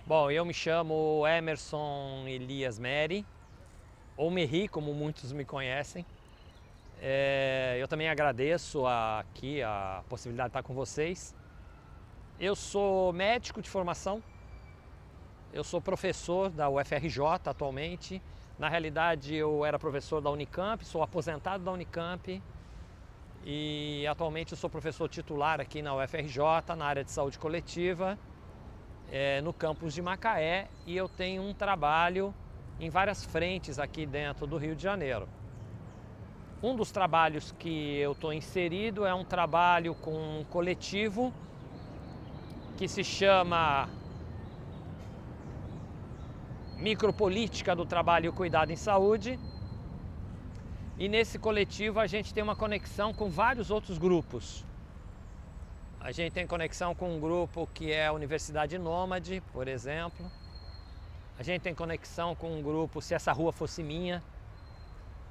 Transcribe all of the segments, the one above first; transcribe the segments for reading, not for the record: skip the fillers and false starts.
Bom, eu me chamo Emerson Elias Meri, ou Meri, como muitos me conhecem. Eu também agradeço aqui a possibilidade de estar com vocês. Eu sou médico de formação, eu sou professor da UFRJ atualmente. Na realidade, eu era professor da Unicamp, sou aposentado da Unicamp e atualmente eu sou professor titular aqui na UFRJ, na área de saúde coletiva, no campus de Macaé, e eu tenho um trabalho em várias frentes aqui dentro do Rio de Janeiro. Um dos trabalhos que eu estou inserido é um trabalho com um coletivo que se chama Micropolítica do Trabalho e Cuidado em Saúde. E nesse coletivo a gente tem uma conexão com vários outros grupos. A gente tem conexão com um grupo que é a Universidade Nômade, por exemplo. A gente tem conexão com um grupo Se Essa Rua Fosse Minha,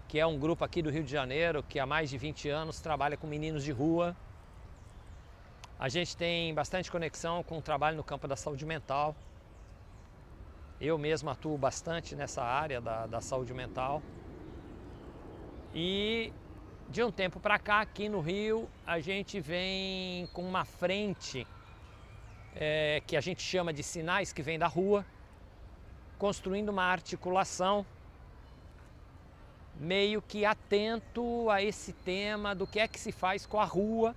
que é um grupo aqui do Rio de Janeiro que há mais de 20 anos trabalha com meninos de rua. A gente tem bastante conexão com o trabalho no campo da saúde mental. Eu mesmo atuo bastante nessa área da saúde mental. E de um tempo para cá, aqui no Rio, a gente vem com uma frente que a gente chama de Sinais que Vem da Rua, construindo uma articulação meio que atento a esse tema do que é que se faz com a rua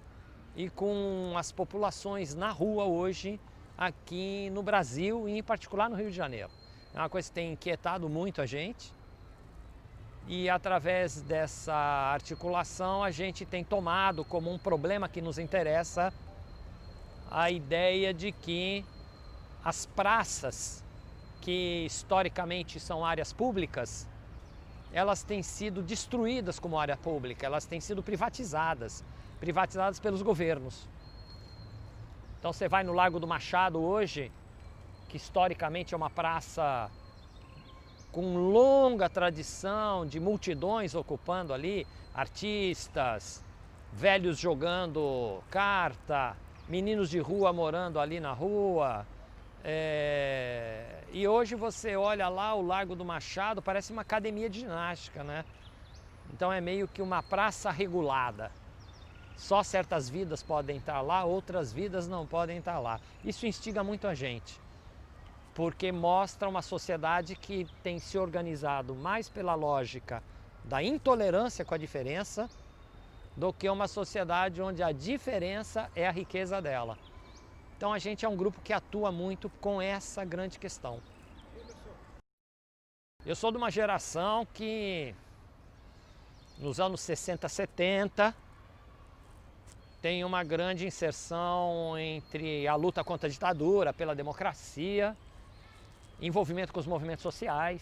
e com as populações na rua hoje aqui no Brasil e em particular no Rio de Janeiro. É uma coisa que tem inquietado muito a gente. E através dessa articulação a gente tem tomado como um problema que nos interessa a ideia de que as praças, que historicamente são áreas públicas, elas têm sido destruídas como área pública, elas têm sido privatizadas pelos governos. Então você vai no Largo do Machado hoje, que historicamente é uma praça com longa tradição de multidões ocupando ali, artistas, velhos jogando carta, meninos de rua morando ali na rua. E hoje você olha lá o Largo do Machado, parece uma academia de ginástica, né? Então é meio que uma praça regulada. Só certas vidas podem estar lá, outras vidas não podem estar lá. Isso instiga muito a gente, porque mostra uma sociedade que tem se organizado mais pela lógica da intolerância com a diferença do que uma sociedade onde a diferença é a riqueza dela. Então a gente é um grupo que atua muito com essa grande questão. Eu sou de uma geração que nos anos 60, 70 tem uma grande inserção entre a luta contra a ditadura, pela democracia, envolvimento com os movimentos sociais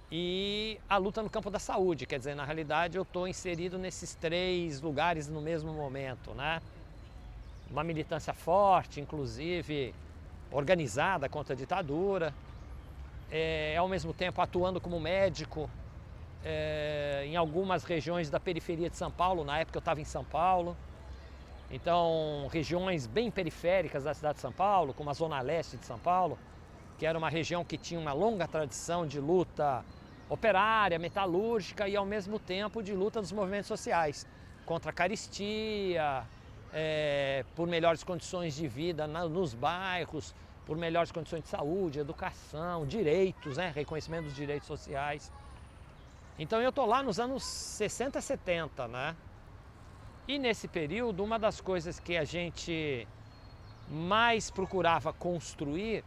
e a luta no campo da saúde. Quer dizer, na realidade eu estou inserido nesses três lugares no mesmo momento, né? Uma militância forte, inclusive organizada contra a ditadura, ao mesmo tempo atuando como médico em algumas regiões da periferia de São Paulo. Na época eu estava em São Paulo. Então, regiões bem periféricas da cidade de São Paulo, como a Zona Leste de São Paulo, que era uma região que tinha uma longa tradição de luta operária, metalúrgica e, ao mesmo tempo, de luta dos movimentos sociais, contra a carestia, por melhores condições de vida nos bairros, por melhores condições de saúde, educação, direitos, né? Reconhecimento dos direitos sociais. Então, eu estou lá nos anos 60, 70, né? E nesse período, uma das coisas que a gente mais procurava construir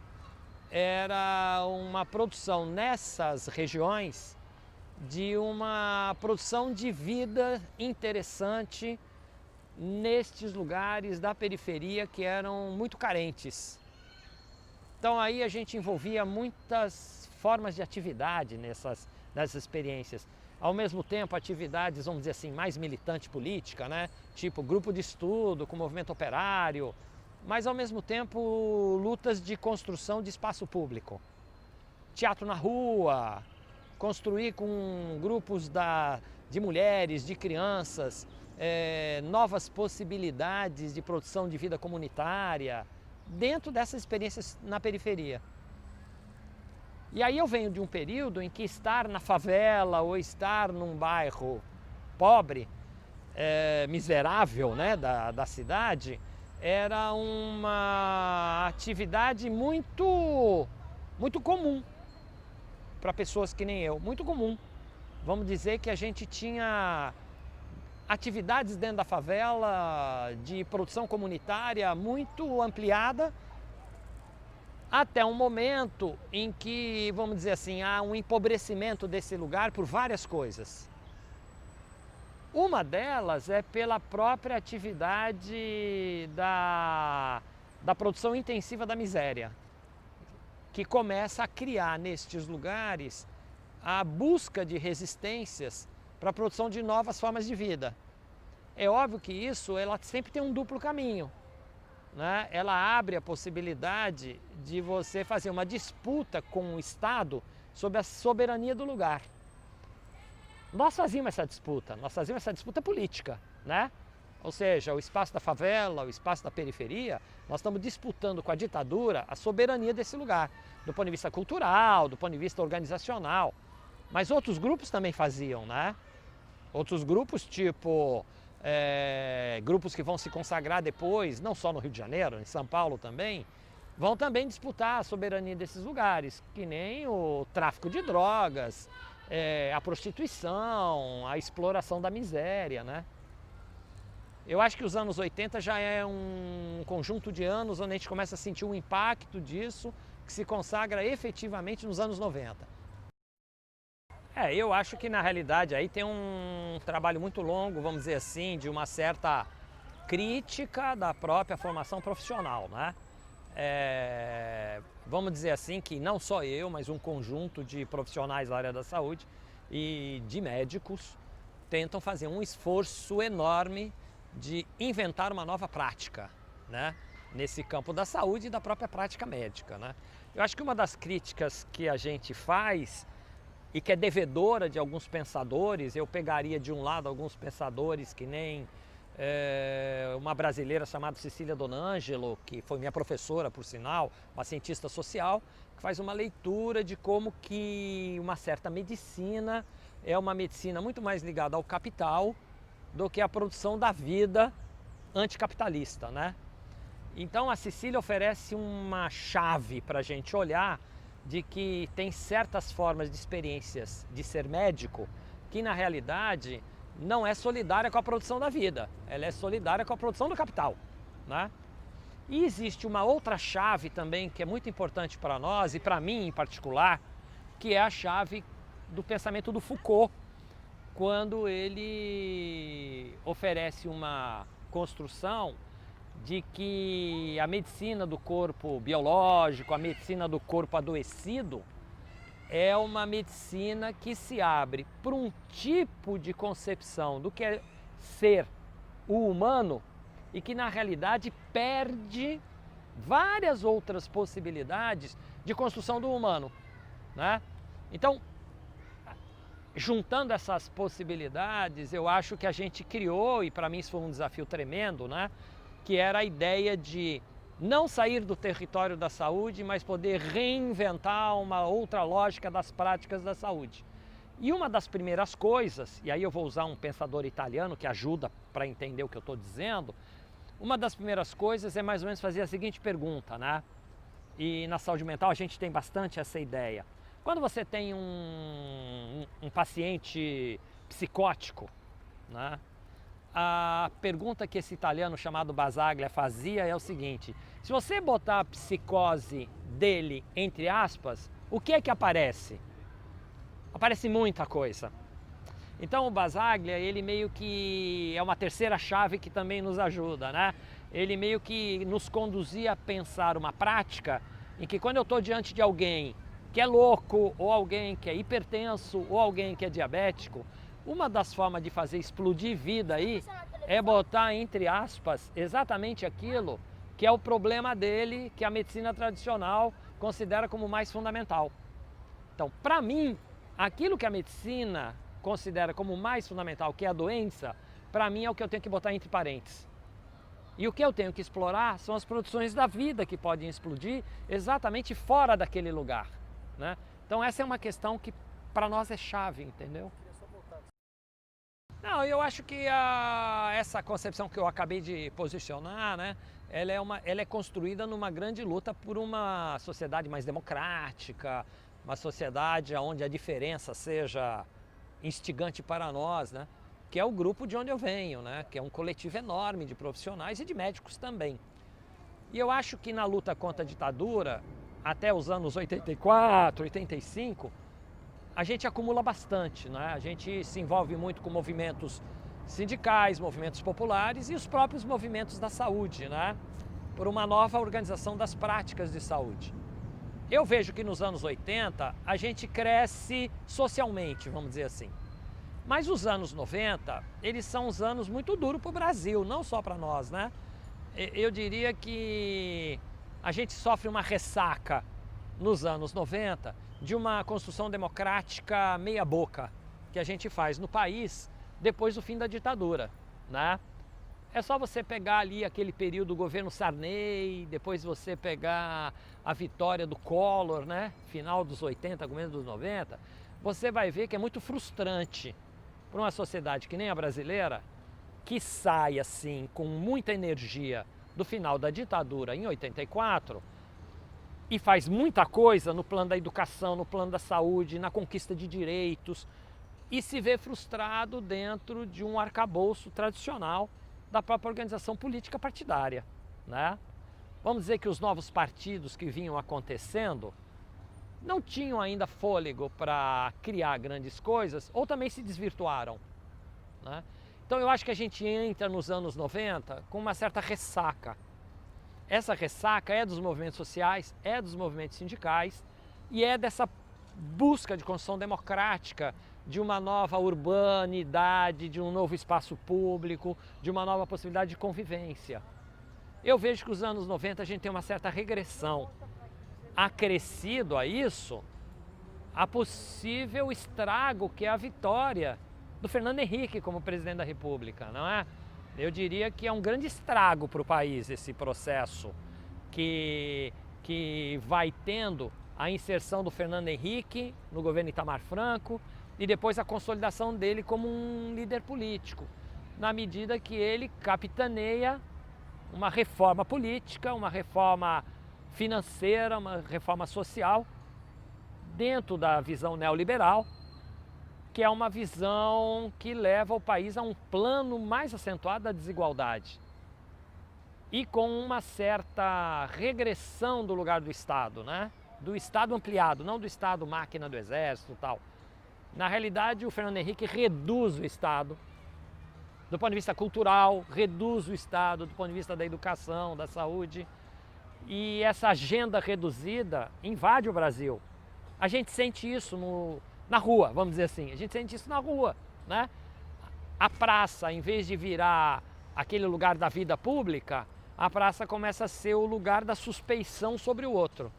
era uma produção nessas regiões de uma produção de vida interessante nestes lugares da periferia que eram muito carentes. Então aí a gente envolvia muitas formas de atividade nessas experiências. Ao mesmo tempo, atividades, vamos dizer assim, mais militante política, né? Tipo grupo de estudo com movimento operário, mas ao mesmo tempo lutas de construção de espaço público. Teatro na rua, construir com grupos de mulheres, de crianças, novas possibilidades de produção de vida comunitária, dentro dessas experiências na periferia. E aí eu venho de um período em que estar na favela ou estar num bairro pobre, miserável, né, da cidade, era uma atividade muito comum para pessoas que nem eu, muito comum. Vamos dizer que a gente tinha atividades dentro da favela de produção comunitária muito ampliada, até um momento em que, vamos dizer assim, há um empobrecimento desse lugar por várias coisas. Uma delas é pela própria atividade da produção intensiva da miséria, que começa a criar nestes lugares a busca de resistências para a produção de novas formas de vida. É óbvio que isso ela sempre tem um duplo caminho, né? Ela abre a possibilidade de você fazer uma disputa com o Estado sobre a soberania do lugar. Nós fazíamos essa disputa política, né? Ou seja, o espaço da favela, o espaço da periferia, nós estamos disputando com a ditadura a soberania desse lugar, do ponto de vista cultural, do ponto de vista organizacional. Mas outros grupos também faziam, né? Outros grupos, tipo grupos que vão se consagrar depois, não só no Rio de Janeiro, em São Paulo também, vão também disputar a soberania desses lugares, que nem o tráfico de drogas, a prostituição, a exploração da miséria, né? Eu acho que os anos 80 já é um conjunto de anos onde a gente começa a sentir o impacto disso, que se consagra efetivamente nos anos 90. Eu acho que na realidade aí tem um trabalho muito longo, vamos dizer assim, de uma certa crítica da própria formação profissional, né? Vamos dizer assim que não só eu, mas um conjunto de profissionais da área da saúde e de médicos tentam fazer um esforço enorme de inventar uma nova prática, né? Nesse campo da saúde e da própria prática médica, né? Eu acho que uma das críticas que a gente faz e que é devedora de alguns pensadores, eu pegaria de um lado alguns pensadores que nem uma brasileira chamada Cecília Donangelo, que foi minha professora, por sinal, uma cientista social, que faz uma leitura de como que uma certa medicina é uma medicina muito mais ligada ao capital do que à produção da vida anticapitalista, né? Então a Cecília oferece uma chave para a gente olhar de que tem certas formas de experiências de ser médico que na realidade não é solidária com a produção da vida, ela é solidária com a produção do capital, né? E existe uma outra chave também que é muito importante para nós e para mim em particular, que é a chave do pensamento do Foucault, quando ele oferece uma construção de que a medicina do corpo biológico, a medicina do corpo adoecido, é uma medicina que se abre para um tipo de concepção do que é ser o humano e que na realidade perde várias outras possibilidades de construção do humano, né? Então, juntando essas possibilidades, eu acho que a gente criou, e para mim isso foi um desafio tremendo, né? Que era a ideia de não sair do território da saúde, mas poder reinventar uma outra lógica das práticas da saúde. E uma das primeiras coisas, e aí eu vou usar um pensador italiano que ajuda para entender o que eu estou dizendo, uma das primeiras coisas é mais ou menos fazer a seguinte pergunta, né? E na saúde mental a gente tem bastante essa ideia. Quando você tem um paciente psicótico, né? A pergunta que esse italiano chamado Basaglia fazia é o seguinte: se você botar a psicose dele entre aspas, o que é que aparece? Aparece muita coisa. Então o Basaglia, ele meio que é uma terceira chave que também nos ajuda, né? Ele meio que nos conduzia a pensar uma prática em que quando eu estou diante de alguém que é louco, ou alguém que é hipertenso, ou alguém que é diabético, uma das formas de fazer explodir vida aí é botar entre aspas exatamente aquilo que é o problema dele, que a medicina tradicional considera como mais fundamental. Então, para mim, aquilo que a medicina considera como mais fundamental, que é a doença, para mim é o que eu tenho que botar entre parênteses. E o que eu tenho que explorar são as produções da vida que podem explodir exatamente fora daquele lugar, né? Então essa é uma questão que para nós é chave, entendeu? Não, eu acho que essa concepção que eu acabei de posicionar, né, ela é construída numa grande luta por uma sociedade mais democrática, uma sociedade onde a diferença seja instigante para nós, né, que é o grupo de onde eu venho, né, que é um coletivo enorme de profissionais e de médicos também. E eu acho que na luta contra a ditadura, até os anos 84, 85, a gente acumula bastante, né? A gente se envolve muito com movimentos sindicais, movimentos populares e os próprios movimentos da saúde, né? Por uma nova organização das práticas de saúde. Eu vejo que nos anos 80 a gente cresce socialmente, vamos dizer assim. Mas os anos 90, eles são uns anos muito duros para o Brasil, não só para nós, né? Eu diria que a gente sofre uma ressaca nos anos 90 de uma construção democrática meia boca que a gente faz no país depois do fim da ditadura, né? É só você pegar ali aquele período do governo Sarney, depois você pegar a vitória do Collor, né? Final dos 80, começo dos 90, você vai ver que é muito frustrante para uma sociedade que nem a brasileira, que sai assim com muita energia do final da ditadura em 84 e faz muita coisa no plano da educação, no plano da saúde, na conquista de direitos e se vê frustrado dentro de um arcabouço tradicional da própria organização política partidária, né? Vamos dizer que os novos partidos que vinham acontecendo não tinham ainda fôlego para criar grandes coisas ou também se desvirtuaram, né? Então eu acho que a gente entra nos anos 90 com uma certa ressaca. Essa ressaca é dos movimentos sociais, é dos movimentos sindicais e é dessa busca de construção democrática, de uma nova urbanidade, de um novo espaço público, de uma nova possibilidade de convivência. Eu vejo que os anos 90 a gente tem uma certa regressão. Acrescido a isso, a possível estrago que é a vitória do Fernando Henrique como presidente da República, não é? Eu diria que é um grande estrago para o país esse processo que vai tendo a inserção do Fernando Henrique no governo Itamar Franco e depois a consolidação dele como um líder político, na medida que ele capitaneia uma reforma política, uma reforma financeira, uma reforma social dentro da visão neoliberal, que é uma visão que leva o país a um plano mais acentuado da desigualdade e com uma certa regressão do lugar do Estado, né? Do Estado ampliado, não do Estado máquina do Exército e tal. Na realidade, o Fernando Henrique reduz o Estado do ponto de vista cultural, reduz o Estado do ponto de vista da educação, da saúde, e essa agenda reduzida invade o Brasil. A gente sente isso na rua, vamos dizer assim, a gente sente isso na rua, né? A praça, em vez de virar aquele lugar da vida pública, a praça começa a ser o lugar da suspeição sobre o outro.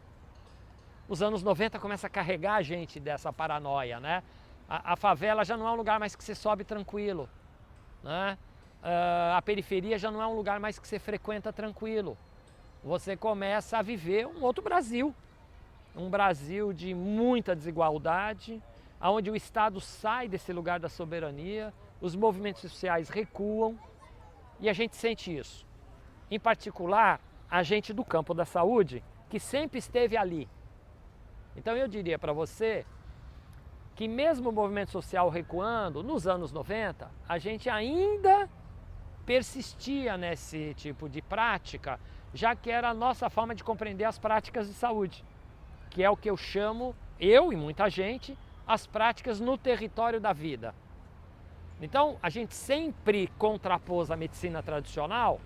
Os anos 90 começa a carregar a gente dessa paranoia, né? A favela já não é um lugar mais que você sobe tranquilo, né? A periferia já não é um lugar mais que você frequenta tranquilo. Você começa a viver um outro Brasil, um Brasil de muita desigualdade, onde o Estado sai desse lugar da soberania, os movimentos sociais recuam e a gente sente isso. Em particular, a gente do campo da saúde, que sempre esteve ali. Então eu diria para você que mesmo o movimento social recuando, nos anos 90, a gente ainda persistia nesse tipo de prática, já que era a nossa forma de compreender as práticas de saúde, que é o que eu chamo, eu e muita gente, as práticas no território da vida. Então, a gente sempre contrapôs a medicina tradicional,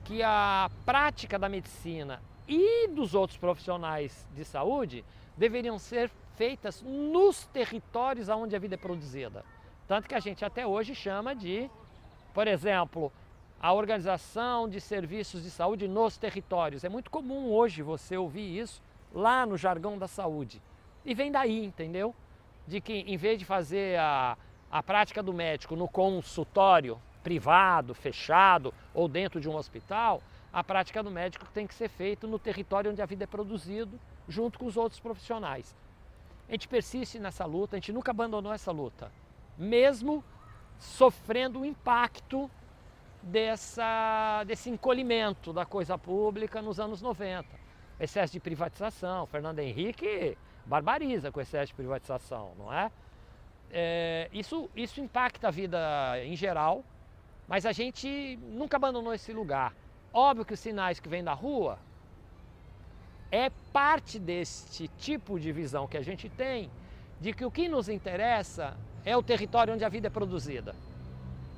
que a prática da medicina e dos outros profissionais de saúde deveriam ser feitas nos territórios onde a vida é produzida. Tanto que a gente até hoje chama de, por exemplo, a organização de serviços de saúde nos territórios. É muito comum hoje você ouvir isso lá no jargão da saúde. E vem daí, entendeu? De que em vez de fazer a prática do médico no consultório, privado, fechado ou dentro de um hospital, a prática do médico tem que ser feita no território onde a vida é produzida, junto com os outros profissionais. A gente persiste nessa luta, a gente nunca abandonou essa luta, mesmo sofrendo o impacto desse encolhimento da coisa pública nos anos 90. Excesso de privatização, Fernando Henrique barbariza com excesso de privatização, não é? Isso impacta a vida em geral, mas a gente nunca abandonou esse lugar. Óbvio que os sinais que vêm da rua é parte deste tipo de visão que a gente tem, de que o que nos interessa é o território onde a vida é produzida.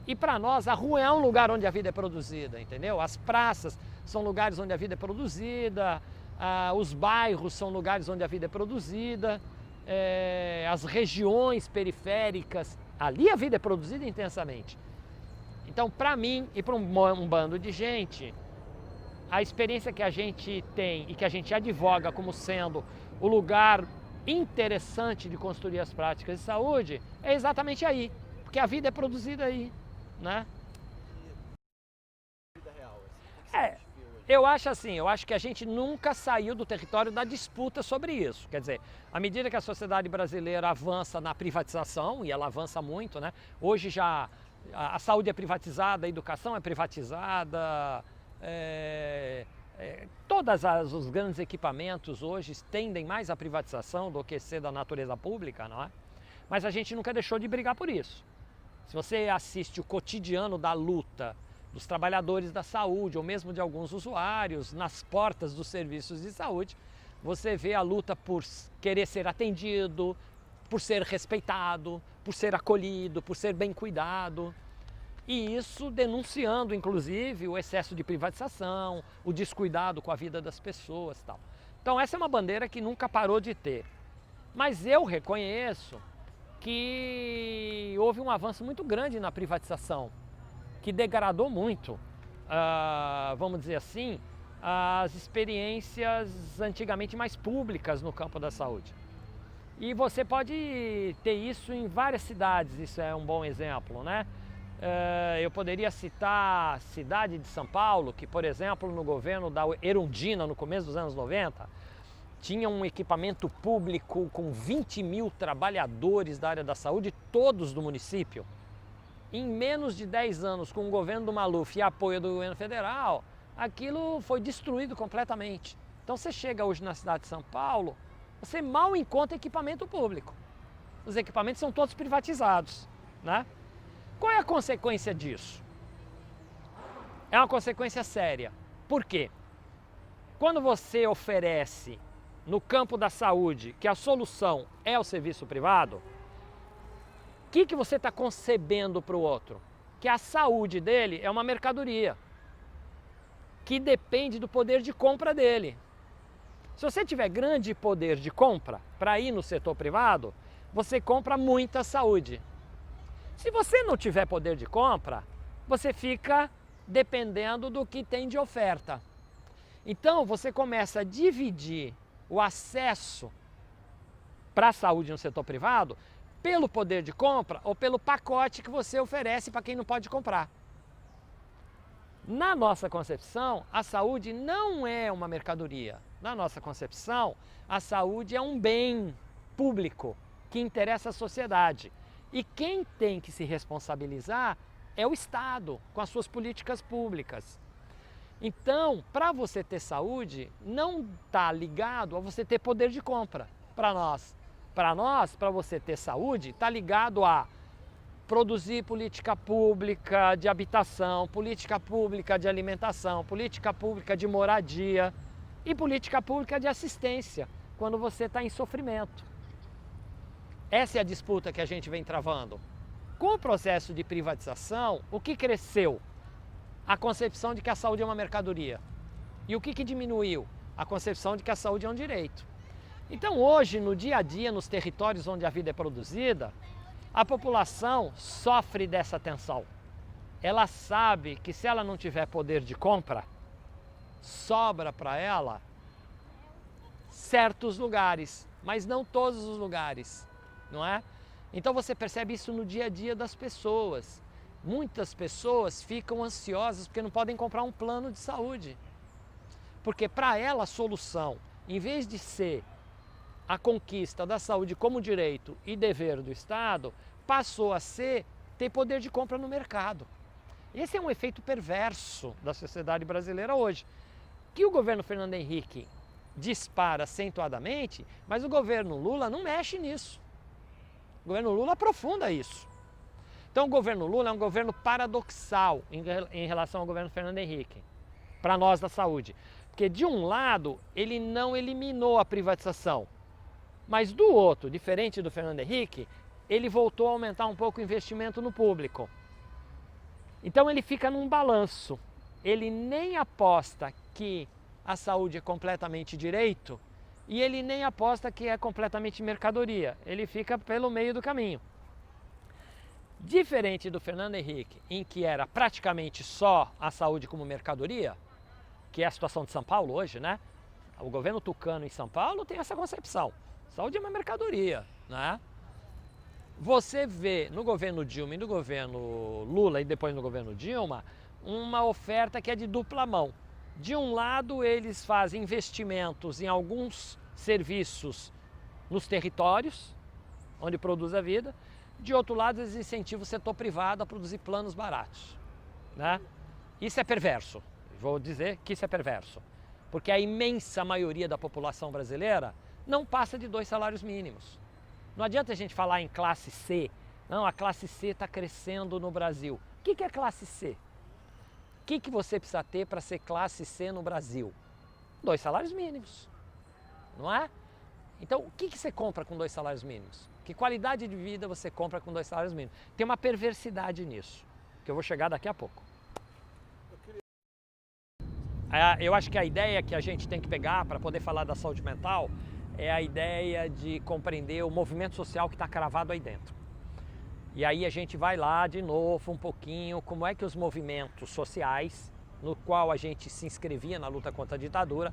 E para nós, a rua é um lugar onde a vida é produzida, entendeu? As praças são lugares onde a vida é produzida, os bairros são lugares onde a vida é produzida, as regiões periféricas, ali a vida é produzida intensamente. Então, para mim e para um bando de gente, a experiência que a gente tem e que a gente advoga como sendo o lugar interessante de construir as práticas de saúde é exatamente aí, porque a vida é produzida aí, né? Eu acho que a gente nunca saiu do território da disputa sobre isso. Quer dizer, à medida que a sociedade brasileira avança na privatização, e ela avança muito, né? Hoje já a saúde é privatizada, a educação é privatizada, todos os grandes equipamentos hoje tendem mais à privatização do que ser da natureza pública, não é? Mas a gente nunca deixou de brigar por isso. Se você assiste o cotidiano da luta dos trabalhadores da saúde, ou mesmo de alguns usuários, nas portas dos serviços de saúde, você vê a luta por querer ser atendido, por ser respeitado, por ser acolhido, por ser bem cuidado. E isso denunciando, inclusive, o excesso de privatização, o descuidado com a vida das pessoas e tal. Então essa é uma bandeira que nunca parou de ter. Mas eu reconheço que houve um avanço muito grande na privatização, que degradou muito, vamos dizer assim, as experiências antigamente mais públicas no campo da saúde. E você pode ter isso em várias cidades, isso é um bom exemplo, né? Eu poderia citar a cidade de São Paulo, que, por exemplo, no governo da Erundina, no começo dos anos 90, tinha um equipamento público com 20 mil trabalhadores da área da saúde, todos do município. Em menos de 10 anos, com o governo do Maluf e apoio do governo federal, aquilo foi destruído completamente. Então você chega hoje na cidade de São Paulo, você mal encontra equipamento público. Os equipamentos são todos privatizados, né? Qual é a consequência disso? É uma consequência séria. Por quê? Quando você oferece no campo da saúde que a solução é o serviço privado, o que você está concebendo para o outro? Que a saúde dele é uma mercadoria, que depende do poder de compra dele. Se você tiver grande poder de compra para ir no setor privado, você compra muita saúde. Se você não tiver poder de compra, você fica dependendo do que tem de oferta. Então você começa a dividir o acesso para a saúde no setor privado pelo poder de compra ou pelo pacote que você oferece para quem não pode comprar. Na nossa concepção, a saúde não é uma mercadoria. Na nossa concepção, a saúde é um bem público que interessa à sociedade. E quem tem que se responsabilizar é o Estado, com as suas políticas públicas. Então, para você ter saúde, não está ligado a você ter poder de compra para nós. Para nós, para você ter saúde, está ligado a produzir política pública de habitação, política pública de alimentação, política pública de moradia e política pública de assistência, quando você está em sofrimento. Essa é a disputa que a gente vem travando. Com o processo de privatização, o que cresceu? A concepção de que a saúde é uma mercadoria. E o que diminuiu? A concepção de que a saúde é um direito. Então hoje, no dia a dia, nos territórios onde a vida é produzida, a população sofre dessa tensão. Ela sabe que se ela não tiver poder de compra, sobra para ela certos lugares, mas não todos os lugares, não é? Então você percebe isso no dia a dia das pessoas. muitas pessoas ficam ansiosas porque não podem comprar um plano de saúde. Porque para ela a solução, em vez de ser a conquista da saúde como direito e dever do Estado, passou a ser ter poder de compra no mercado. Esse é um efeito perverso da sociedade brasileira hoje, que o governo Fernando Henrique dispara acentuadamente, mas o governo Lula não mexe nisso. O governo Lula aprofunda isso. Então o governo Lula é um governo paradoxal em relação ao governo Fernando Henrique, para nós da saúde. Porque de um lado, ele não eliminou a privatização, mas do outro, diferente do Fernando Henrique, ele voltou a aumentar um pouco o investimento no público. Então ele fica num balanço. Ele nem aposta que a saúde é completamente direito e ele nem aposta que é completamente mercadoria. Ele fica pelo meio do caminho. Diferente do Fernando Henrique, em que era praticamente só a saúde como mercadoria, que é a situação de São Paulo hoje, né? O governo tucano em São Paulo tem essa concepção. Saúde é uma mercadoria, né? Você vê no governo Dilma e no governo Lula e depois no governo Dilma uma oferta que é de dupla mão. De um lado, eles fazem investimentos em alguns serviços nos territórios, onde produz a vida. De outro lado, eles incentivam o setor privado a produzir planos baratos, né? Isso é perverso. Vou dizer que isso é perverso. Porque a imensa maioria da população brasileira não passa de 2 salários mínimos. Não adianta a gente falar em classe C. Não, a classe C está crescendo no Brasil. O que é classe C? O que você precisa ter para ser classe C no Brasil? 2 salários mínimos, não é? Então, o que você compra com 2 salários mínimos? Que qualidade de vida você compra com 2 salários mínimos? Tem uma perversidade nisso, que eu vou chegar daqui a pouco. Eu acho que a ideia que a gente tem que pegar para poder falar da saúde mental é a ideia de compreender o movimento social que está cravado aí dentro. E aí a gente vai lá de novo um pouquinho, como é que os movimentos sociais, no qual a gente se inscrevia na luta contra a ditadura,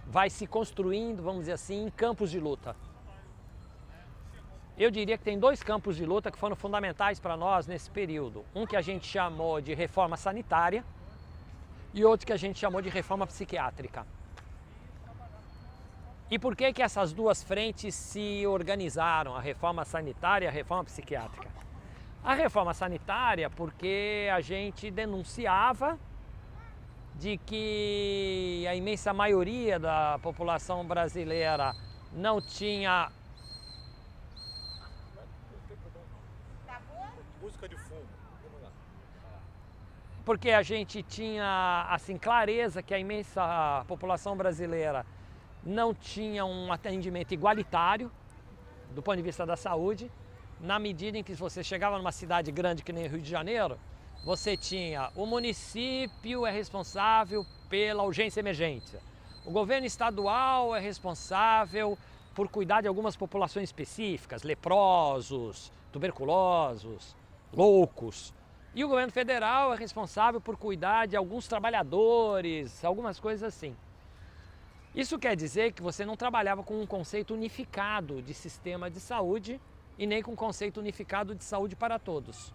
vai se construindo, vamos dizer assim, em campos de luta. Eu diria que tem 2 campos de luta que foram fundamentais para nós nesse período. Um que a gente chamou de reforma sanitária e outro que a gente chamou de reforma psiquiátrica. E por que essas 2 frentes se organizaram, a reforma sanitária e a reforma psiquiátrica? A reforma sanitária porque a gente denunciava de que a imensa maioria da população brasileira não tinha... Música de fundo. Vamos lá. Porque a gente tinha, assim, clareza que a imensa população brasileira não tinha um atendimento igualitário do ponto de vista da saúde, na medida em que você chegava numa cidade grande que nem Rio de Janeiro, você tinha o município é responsável pela urgência e emergência, o governo estadual é responsável por cuidar de algumas populações específicas, leprosos, tuberculosos, loucos, e o governo federal é responsável por cuidar de alguns trabalhadores, algumas coisas assim. Isso quer dizer que você não trabalhava com um conceito unificado de sistema de saúde e nem com um conceito unificado de saúde para todos.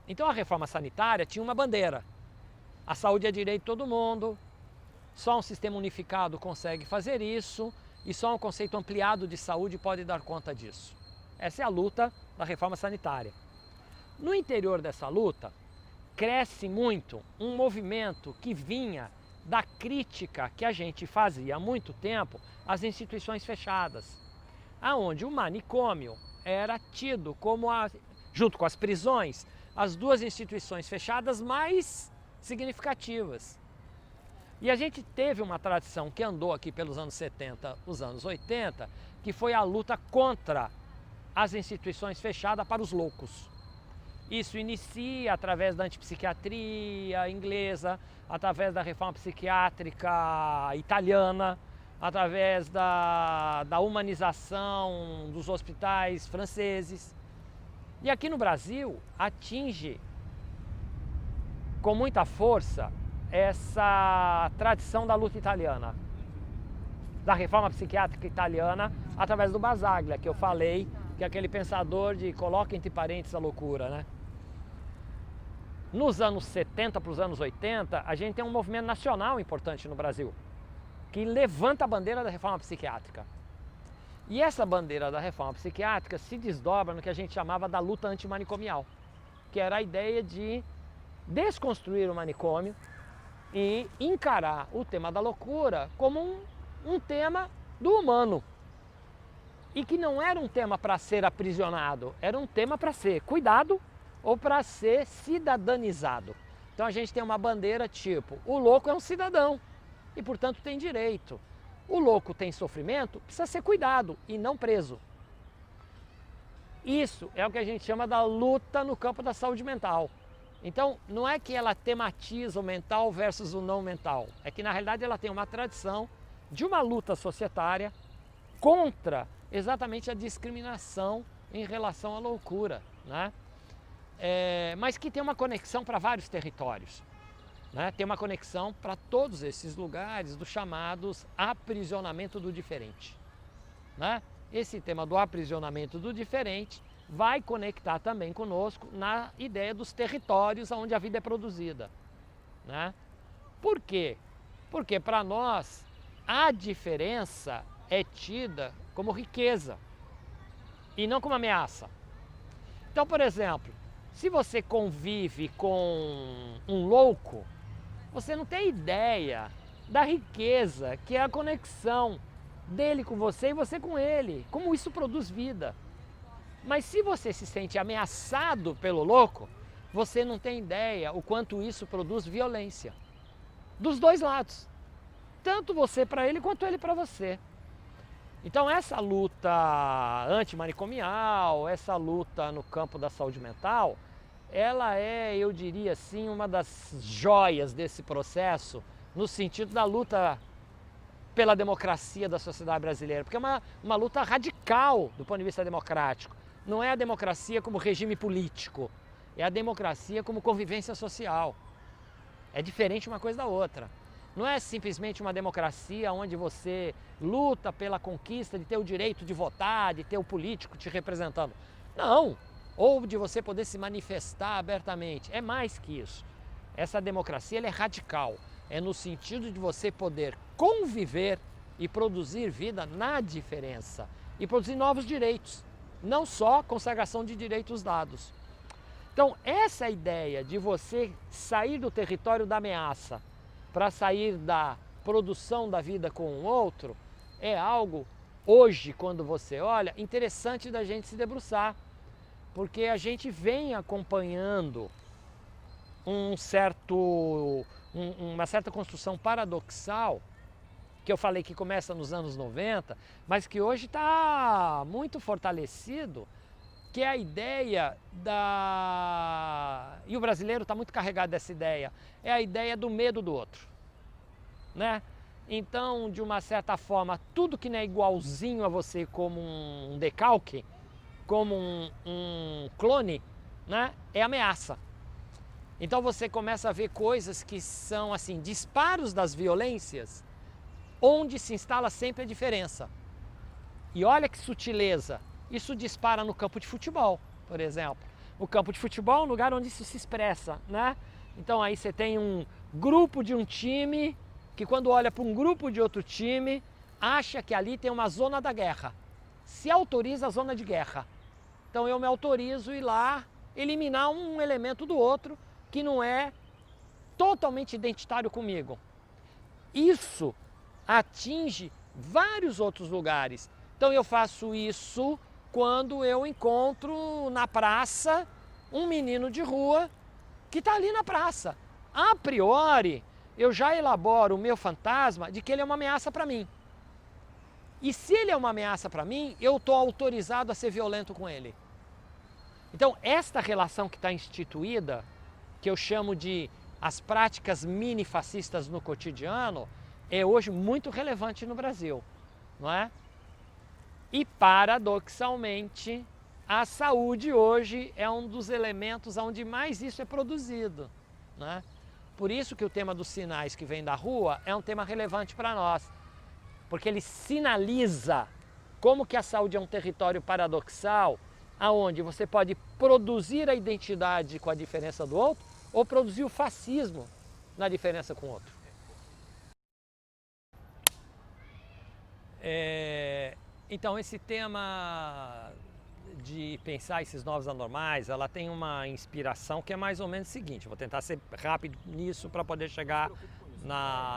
Então a reforma sanitária tinha uma bandeira. A saúde é direito de todo mundo, só um sistema unificado consegue fazer isso e só um conceito ampliado de saúde pode dar conta disso. Essa é a luta da reforma sanitária. No interior dessa luta, cresce muito um movimento que vinha da crítica que a gente fazia há muito tempo às instituições fechadas, aonde o manicômio era tido como, junto com as prisões, as 2 instituições fechadas mais significativas. E a gente teve uma tradição que andou aqui pelos anos 70, os anos 80, que foi a luta contra as instituições fechadas para os loucos. Isso inicia através da antipsiquiatria inglesa, através da reforma psiquiátrica italiana, através da humanização dos hospitais franceses. E aqui no Brasil atinge com muita força essa tradição da luta italiana, da reforma psiquiátrica italiana, através do Basaglia, que eu falei, que é aquele pensador de coloca entre parênteses a loucura, né? nos anos 70 para os anos 80, a gente tem um movimento nacional importante no Brasil, que levanta a bandeira da reforma psiquiátrica. E essa bandeira da reforma psiquiátrica se desdobra no que a gente chamava da luta antimanicomial, que era a ideia de desconstruir o manicômio e encarar o tema da loucura como um tema do humano. E que não era um tema para ser aprisionado, era um tema para ser cuidado ou para ser cidadanizado. Então a gente tem uma bandeira tipo, o louco é um cidadão e portanto tem direito. O louco tem sofrimento, precisa ser cuidado e não preso. Isso é o que a gente chama da luta no campo da saúde mental. Então, não é que ela tematiza o mental versus o não mental. É que, na realidade, ela tem uma tradição de uma luta societária contra exatamente a discriminação em relação à loucura, né? Mas que tem uma conexão para vários territórios, né? Tem uma conexão para todos esses lugares dos chamados aprisionamento do diferente, né? Esse tema do aprisionamento do diferente vai conectar também conosco na ideia dos territórios onde a vida é produzida, né? Por quê? Porque para nós a diferença é tida como riqueza e não como ameaça. Então, por exemplo, se você convive com um louco, você não tem ideia da riqueza que é a conexão dele com você e você com ele, como isso produz vida. Mas se você se sente ameaçado pelo louco, você não tem ideia o quanto isso produz violência. Dos dois lados. Tanto você para ele, quanto ele para você. Então essa luta antimanicomial, essa luta no campo da saúde mental, ela é, eu diria assim, uma das joias desse processo, no sentido da luta pela democracia da sociedade brasileira. Porque é uma luta radical do ponto de vista democrático. Não é a democracia como regime político, é a democracia como convivência social. É diferente uma coisa da outra. Não é simplesmente uma democracia onde você luta pela conquista de ter o direito de votar, de ter o político te representando. Não! Ou de você poder se manifestar abertamente. É mais que isso. Essa democracia ela é radical. É no sentido de você poder conviver e produzir vida na diferença. E produzir novos direitos. Não só consagração de direitos dados. Então, essa ideia de você sair do território da ameaça para sair da produção da vida com o outro é algo, hoje, quando você olha, interessante da gente se debruçar. Porque a gente vem acompanhando uma certa construção paradoxal, que eu falei que começa nos anos 90, mas que hoje está muito fortalecido, que é a ideia da... E o brasileiro está muito carregado dessa ideia, é a ideia do medo do outro, né? Então, de uma certa forma, tudo que não é igualzinho a você como um decalque, como um clone, né, é ameaça. Então você começa a ver coisas que são assim, disparos das violências, onde se instala sempre a diferença. E olha que sutileza, isso dispara no campo de futebol, por exemplo. O campo de futebol é um lugar onde isso se expressa, né? Então aí você tem um grupo de um time que quando olha para um grupo de outro time, acha que ali tem uma zona da guerra. Se autoriza a zona de guerra. Então eu me autorizo a ir lá eliminar um elemento do outro que não é totalmente identitário comigo. Isso atinge vários outros lugares. Então eu faço isso quando eu encontro na praça um menino de rua que está ali na praça. A priori, eu já elaboro o meu fantasma de que ele é uma ameaça para mim. E se ele é uma ameaça para mim, eu estou autorizado a ser violento com ele. Então, esta relação que está instituída, que eu chamo de as práticas mini-fascistas no cotidiano, é hoje muito relevante no Brasil, não é? E, paradoxalmente, a saúde hoje é um dos elementos onde mais isso é produzido, né? Por isso que o tema dos sinais que vem da rua é um tema relevante para nós, porque ele sinaliza como que a saúde é um território paradoxal, aonde você pode produzir a identidade com a diferença do outro ou produzir o fascismo na diferença com o outro. Então esse tema de pensar esses novos anormais, ela tem uma inspiração que é mais ou menos o seguinte, vou tentar ser rápido nisso para poder chegar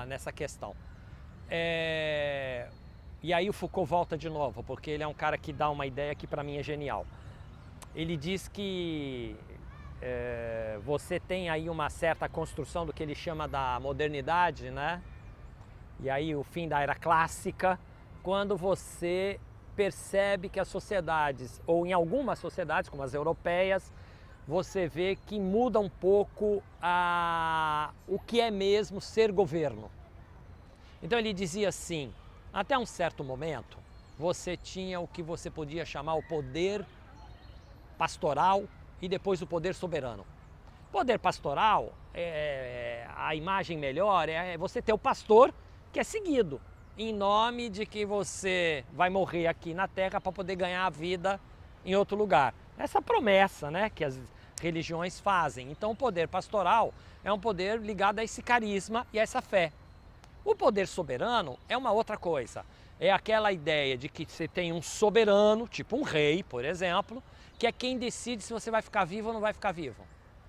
nessa questão. E aí o Foucault volta de novo, porque ele é um cara que dá uma ideia que para mim é genial. Ele diz que você tem aí uma certa construção do que ele chama da modernidade, né? E aí o fim da era clássica, quando você percebe que as sociedades, ou em algumas sociedades, como as europeias, você vê que muda um pouco o que é mesmo ser governo. Então ele dizia assim, até um certo momento, você tinha o que você podia chamar o poder pastoral e depois o poder soberano. Poder pastoral, a imagem melhor é você ter o pastor que é seguido, em nome de que você vai morrer aqui na terra para poder ganhar a vida em outro lugar. Essa promessa, né, que as religiões fazem. Então o poder pastoral é um poder ligado a esse carisma e a essa fé. O poder soberano é uma outra coisa. É aquela ideia de que você tem um soberano, tipo um rei, por exemplo, que é quem decide se você vai ficar vivo ou não vai ficar vivo.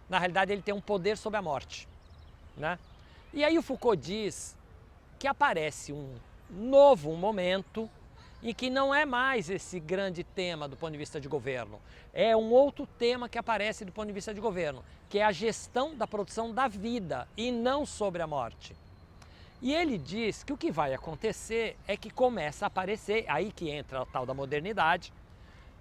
Na realidade ele tem um poder sobre a morte, né? E aí o Foucault diz que aparece um momento em que não é mais esse grande tema do ponto de vista de governo. É um outro tema que aparece do ponto de vista de governo, que é a gestão da produção da vida e não sobre a morte. E ele diz que o que vai acontecer é que começa a aparecer, aí que entra a tal da modernidade,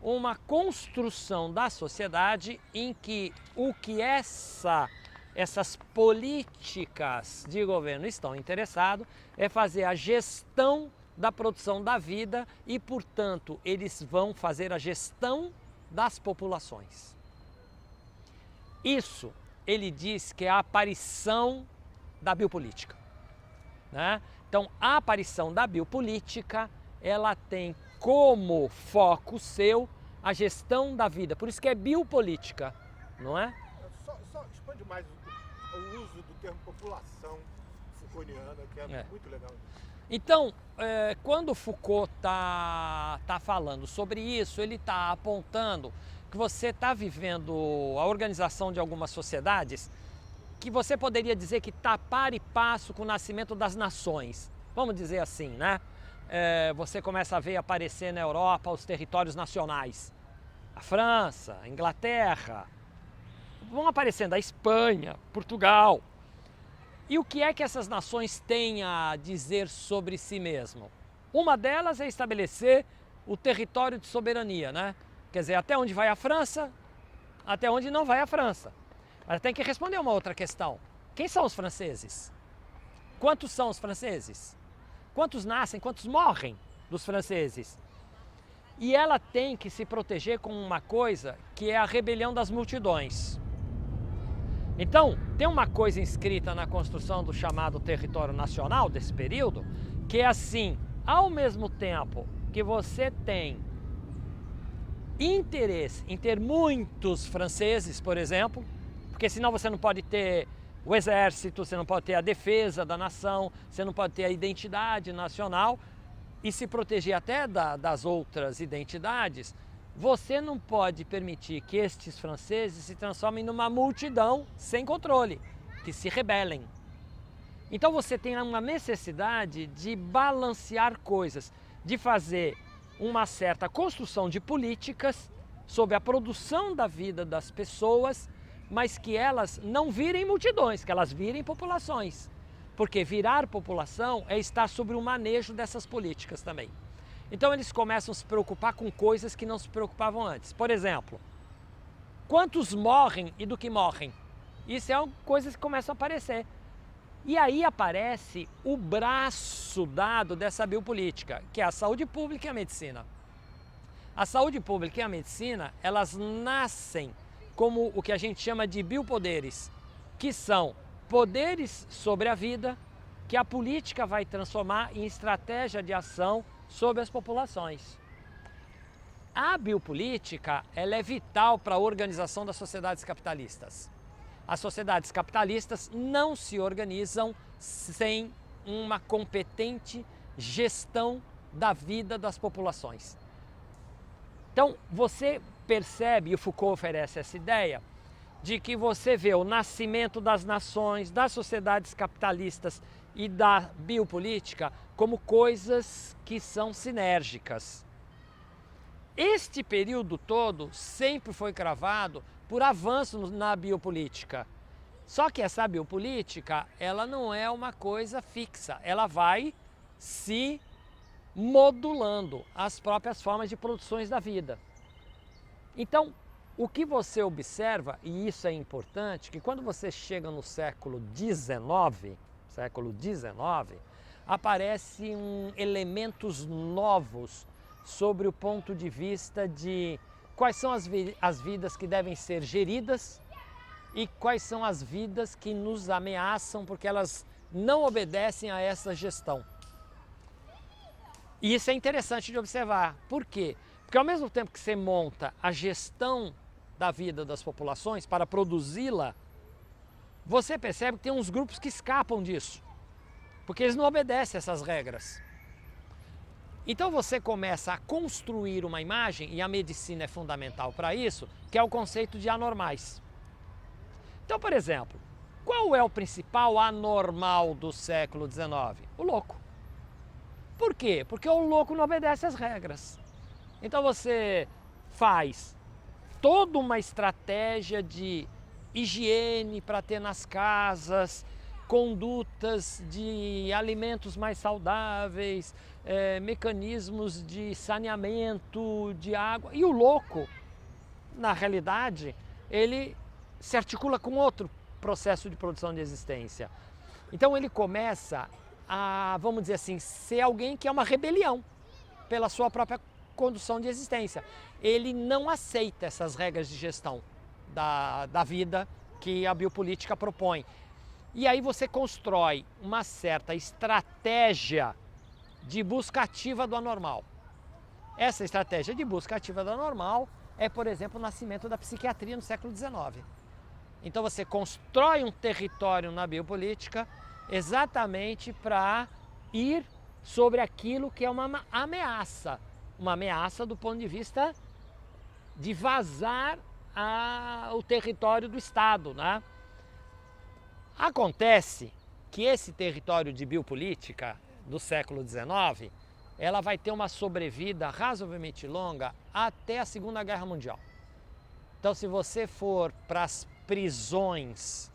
uma construção da sociedade em que o que essas políticas de governo estão interessados é fazer a gestão da produção da vida e, portanto, eles vão fazer a gestão das populações. Isso, ele diz que é a aparição da biopolítica, né? Então, a aparição da biopolítica, ela tem como foco seu a gestão da vida, por isso que é biopolítica, não é? Só expande mais o uso do termo população Foucaultiana, que é muito legal. Então, quando Foucault tá falando sobre isso, ele está apontando que você está vivendo a organização de algumas sociedades que você poderia dizer que está par e passo com o nascimento das nações. Vamos dizer assim, né? Você começa a ver aparecer na Europa os territórios nacionais. A França, a Inglaterra, vão aparecendo a Espanha, Portugal. E o que é que essas nações têm a dizer sobre si mesmo? Uma delas é estabelecer o território de soberania, né? Quer dizer, até onde vai a França, até onde não vai a França. Mas tem que responder uma outra questão. Quem são os franceses? Quantos são os franceses? Quantos nascem, quantos morrem dos franceses? E ela tem que se proteger com uma coisa que é a rebelião das multidões. Então, tem uma coisa inscrita na construção do chamado território nacional desse período, que é assim, ao mesmo tempo que você tem interesse em ter muitos franceses, por exemplo, porque senão você não pode ter o exército, você não pode ter a defesa da nação, você não pode ter a identidade nacional e se proteger até das outras identidades, você não pode permitir que estes franceses se transformem numa multidão sem controle, que se rebelem. Então você tem uma necessidade de balancear coisas, de fazer uma certa construção de políticas sobre a produção da vida das pessoas, mas que elas não virem multidões, que elas virem populações. Porque virar população é estar sobre o manejo dessas políticas também. Então eles começam a se preocupar com coisas que não se preocupavam antes. Por exemplo, quantos morrem e do que morrem? Isso é coisas que começam a aparecer. E aí aparece o braço dado dessa biopolítica, que é a saúde pública e a medicina. A saúde pública e a medicina, elas nascem como o que a gente chama de biopoderes, que são poderes sobre a vida que a política vai transformar em estratégia de ação sobre as populações. A biopolítica, ela é vital para a organização das sociedades capitalistas. As sociedades capitalistas não se organizam sem uma competente gestão da vida das populações. Então, você percebe, e o Foucault oferece essa ideia, de que você vê o nascimento das nações, das sociedades capitalistas e da biopolítica como coisas que são sinérgicas. Este período todo sempre foi cravado por avanço na biopolítica. Só que essa biopolítica, ela não é uma coisa fixa, ela vai se modulando as próprias formas de produções da vida. Então, o que você observa, e isso é importante, que quando você chega no século XIX, aparecem elementos novos sobre o ponto de vista de quais são as vidas que devem ser geridas e quais são as vidas que nos ameaçam porque elas não obedecem a essa gestão. E isso é interessante de observar. Por quê? Porque ao mesmo tempo que você monta a gestão da vida das populações para produzi-la, você percebe que tem uns grupos que escapam disso, porque eles não obedecem a essas regras. Então você começa a construir uma imagem, e a medicina é fundamental para isso, que é o conceito de anormais. Então, por exemplo, qual é o principal anormal do século XIX? O louco. Por quê? Porque o louco não obedece às regras. Então você faz toda uma estratégia de higiene para ter nas casas, condutas de alimentos mais saudáveis, mecanismos de saneamento de água. E o louco, na realidade, ele se articula com outro processo de produção de existência. Então ele começa a, vamos dizer assim, ser alguém que é uma rebelião pela sua própria condução de existência. Ele não aceita essas regras de gestão da vida que a biopolítica propõe. E aí você constrói uma certa estratégia de busca ativa do anormal. Essa estratégia de busca ativa do anormal é, por exemplo, o nascimento da psiquiatria no século XIX. Então você constrói um território na biopolítica exatamente para ir sobre aquilo que é uma ameaça do ponto de vista de vazar o território do Estado, né? Acontece que esse território de biopolítica do século XIX, ela vai ter uma sobrevida razoavelmente longa até a Segunda Guerra Mundial. Então, se você for para as prisões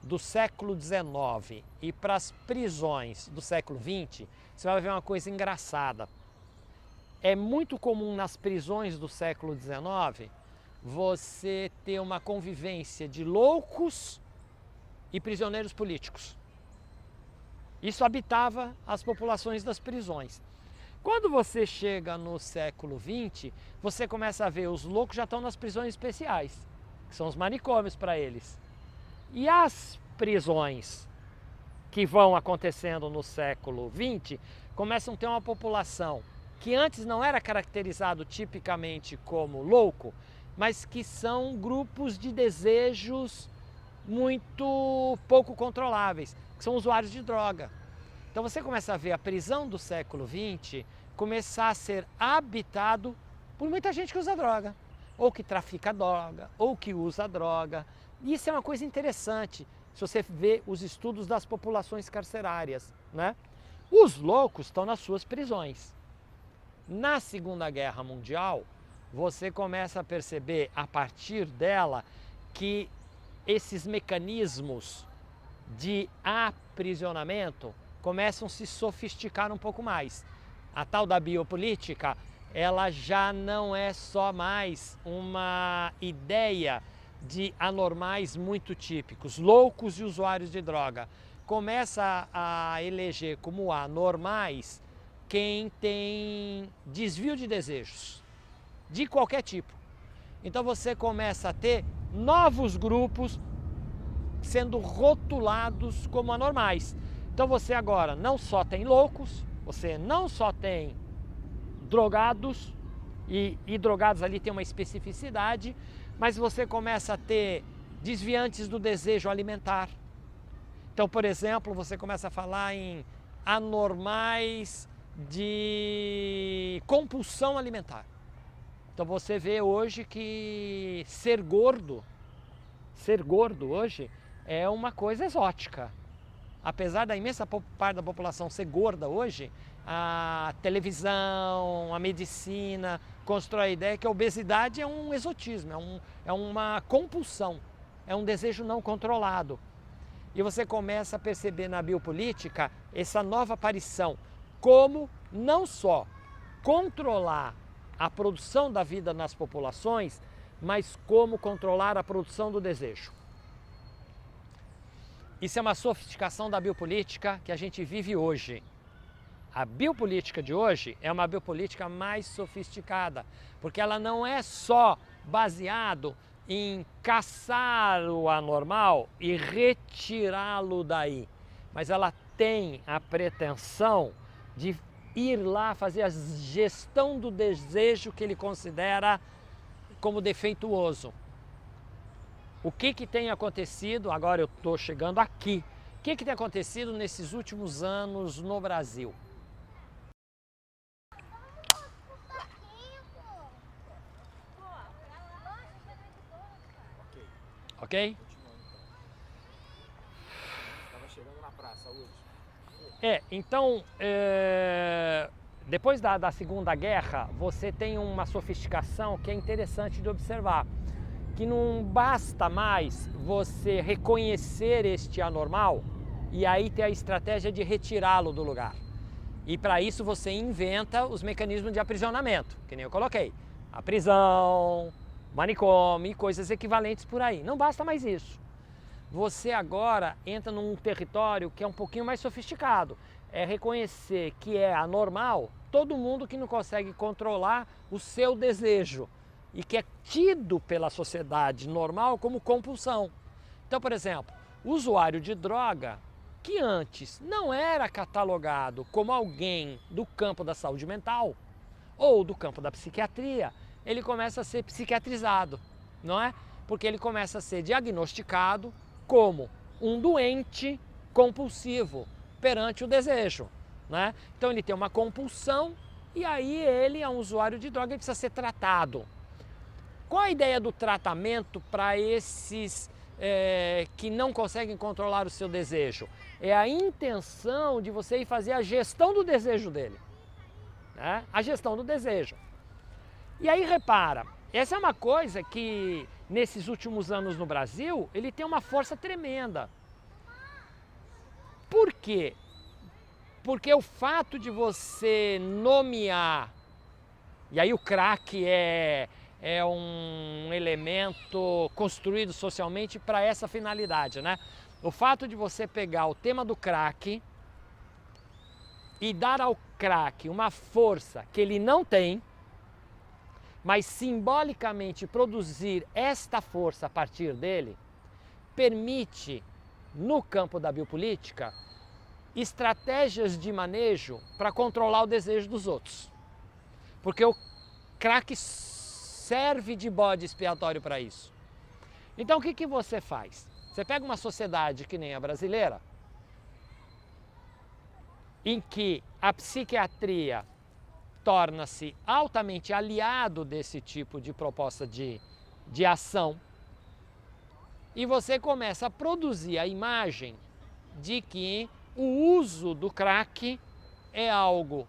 do século XIX e para as prisões do século XX, você vai ver uma coisa engraçada. É muito comum nas prisões do século XIX você ter uma convivência de loucos e prisioneiros políticos. Isso habitava as populações das prisões. Quando você chega no século XX, você começa a ver os loucos já estão nas prisões especiais, que são os manicômios para eles. E as prisões que vão acontecendo no século XX começam a ter uma população que antes não era caracterizado tipicamente como louco, mas que são grupos de desejos muito pouco controláveis, que são usuários de droga. Então você começa a ver a prisão do século XX começar a ser habitado por muita gente que usa droga, ou que trafica droga, ou que usa droga. E isso é uma coisa interessante, se você vê os estudos das populações carcerárias, né? Os loucos estão nas suas prisões. Na Segunda Guerra Mundial, você começa a perceber, a partir dela, que esses mecanismos de aprisionamento começam a se sofisticar um pouco mais. A tal da biopolítica, ela já não é só mais uma ideia de anormais muito típicos, loucos e usuários de droga. Começa a eleger como anormais quem tem desvio de desejos, de qualquer tipo. Então você começa a ter novos grupos sendo rotulados como anormais. Então você agora não só tem loucos, você não só tem drogados, e drogados ali tem uma especificidade, mas você começa a ter desviantes do desejo alimentar. Então, por exemplo, você começa a falar em anormais de compulsão alimentar. Então você vê hoje que ser gordo hoje é uma coisa exótica. Apesar da imensa parte da população ser gorda hoje, a televisão, a medicina constrói a ideia que a obesidade é um exotismo, é uma compulsão, é um desejo não controlado. E você começa a perceber na biopolítica essa nova aparição, como não só controlar a produção da vida nas populações, mas como controlar a produção do desejo. Isso é uma sofisticação da biopolítica que a gente vive hoje. A biopolítica de hoje é uma biopolítica mais sofisticada, porque ela não é só baseado em caçar o anormal e retirá-lo daí, mas ela tem a pretensão de ir lá fazer a gestão do desejo que ele considera como defeituoso. O que tem acontecido, agora eu estou chegando aqui, o que tem acontecido nesses últimos anos no Brasil? Ok? Estava chegando na praça hoje. Então, depois da Segunda Guerra, você tem uma sofisticação que é interessante de observar, que não basta mais você reconhecer este anormal e aí ter a estratégia de retirá-lo do lugar. E para isso você inventa os mecanismos de aprisionamento, que nem eu coloquei. A prisão, manicômio e coisas equivalentes por aí. Não basta mais isso. Você agora entra num território que é um pouquinho mais sofisticado. É reconhecer que é anormal todo mundo que não consegue controlar o seu desejo e que é tido pela sociedade normal como compulsão. Então, por exemplo, o usuário de droga, que antes não era catalogado como alguém do campo da saúde mental ou do campo da psiquiatria, ele começa a ser psiquiatrizado, não é? Porque ele começa a ser diagnosticado como um doente compulsivo perante o desejo, né? Então ele tem uma compulsão e aí ele é um usuário de droga e precisa ser tratado. Qual a ideia do tratamento para esses que não conseguem controlar o seu desejo? É a intenção de você ir fazer a gestão do desejo dele, né? A gestão do desejo. E aí repara, essa é uma coisa que nesses últimos anos no Brasil, ele tem uma força tremenda. Por quê? Porque o fato de você nomear, e aí o crack é um elemento construído socialmente para essa finalidade, né? O fato de você pegar o tema do crack e dar ao crack uma força que ele não tem, mas simbolicamente produzir esta força a partir dele, permite, no campo da biopolítica, estratégias de manejo para controlar o desejo dos outros. Porque o crack serve de bode expiatório para isso. Então o que você faz? Você pega uma sociedade que nem a brasileira, em que a psiquiatria torna-se altamente aliado desse tipo de proposta de ação, e você começa a produzir a imagem de que o uso do crack é algo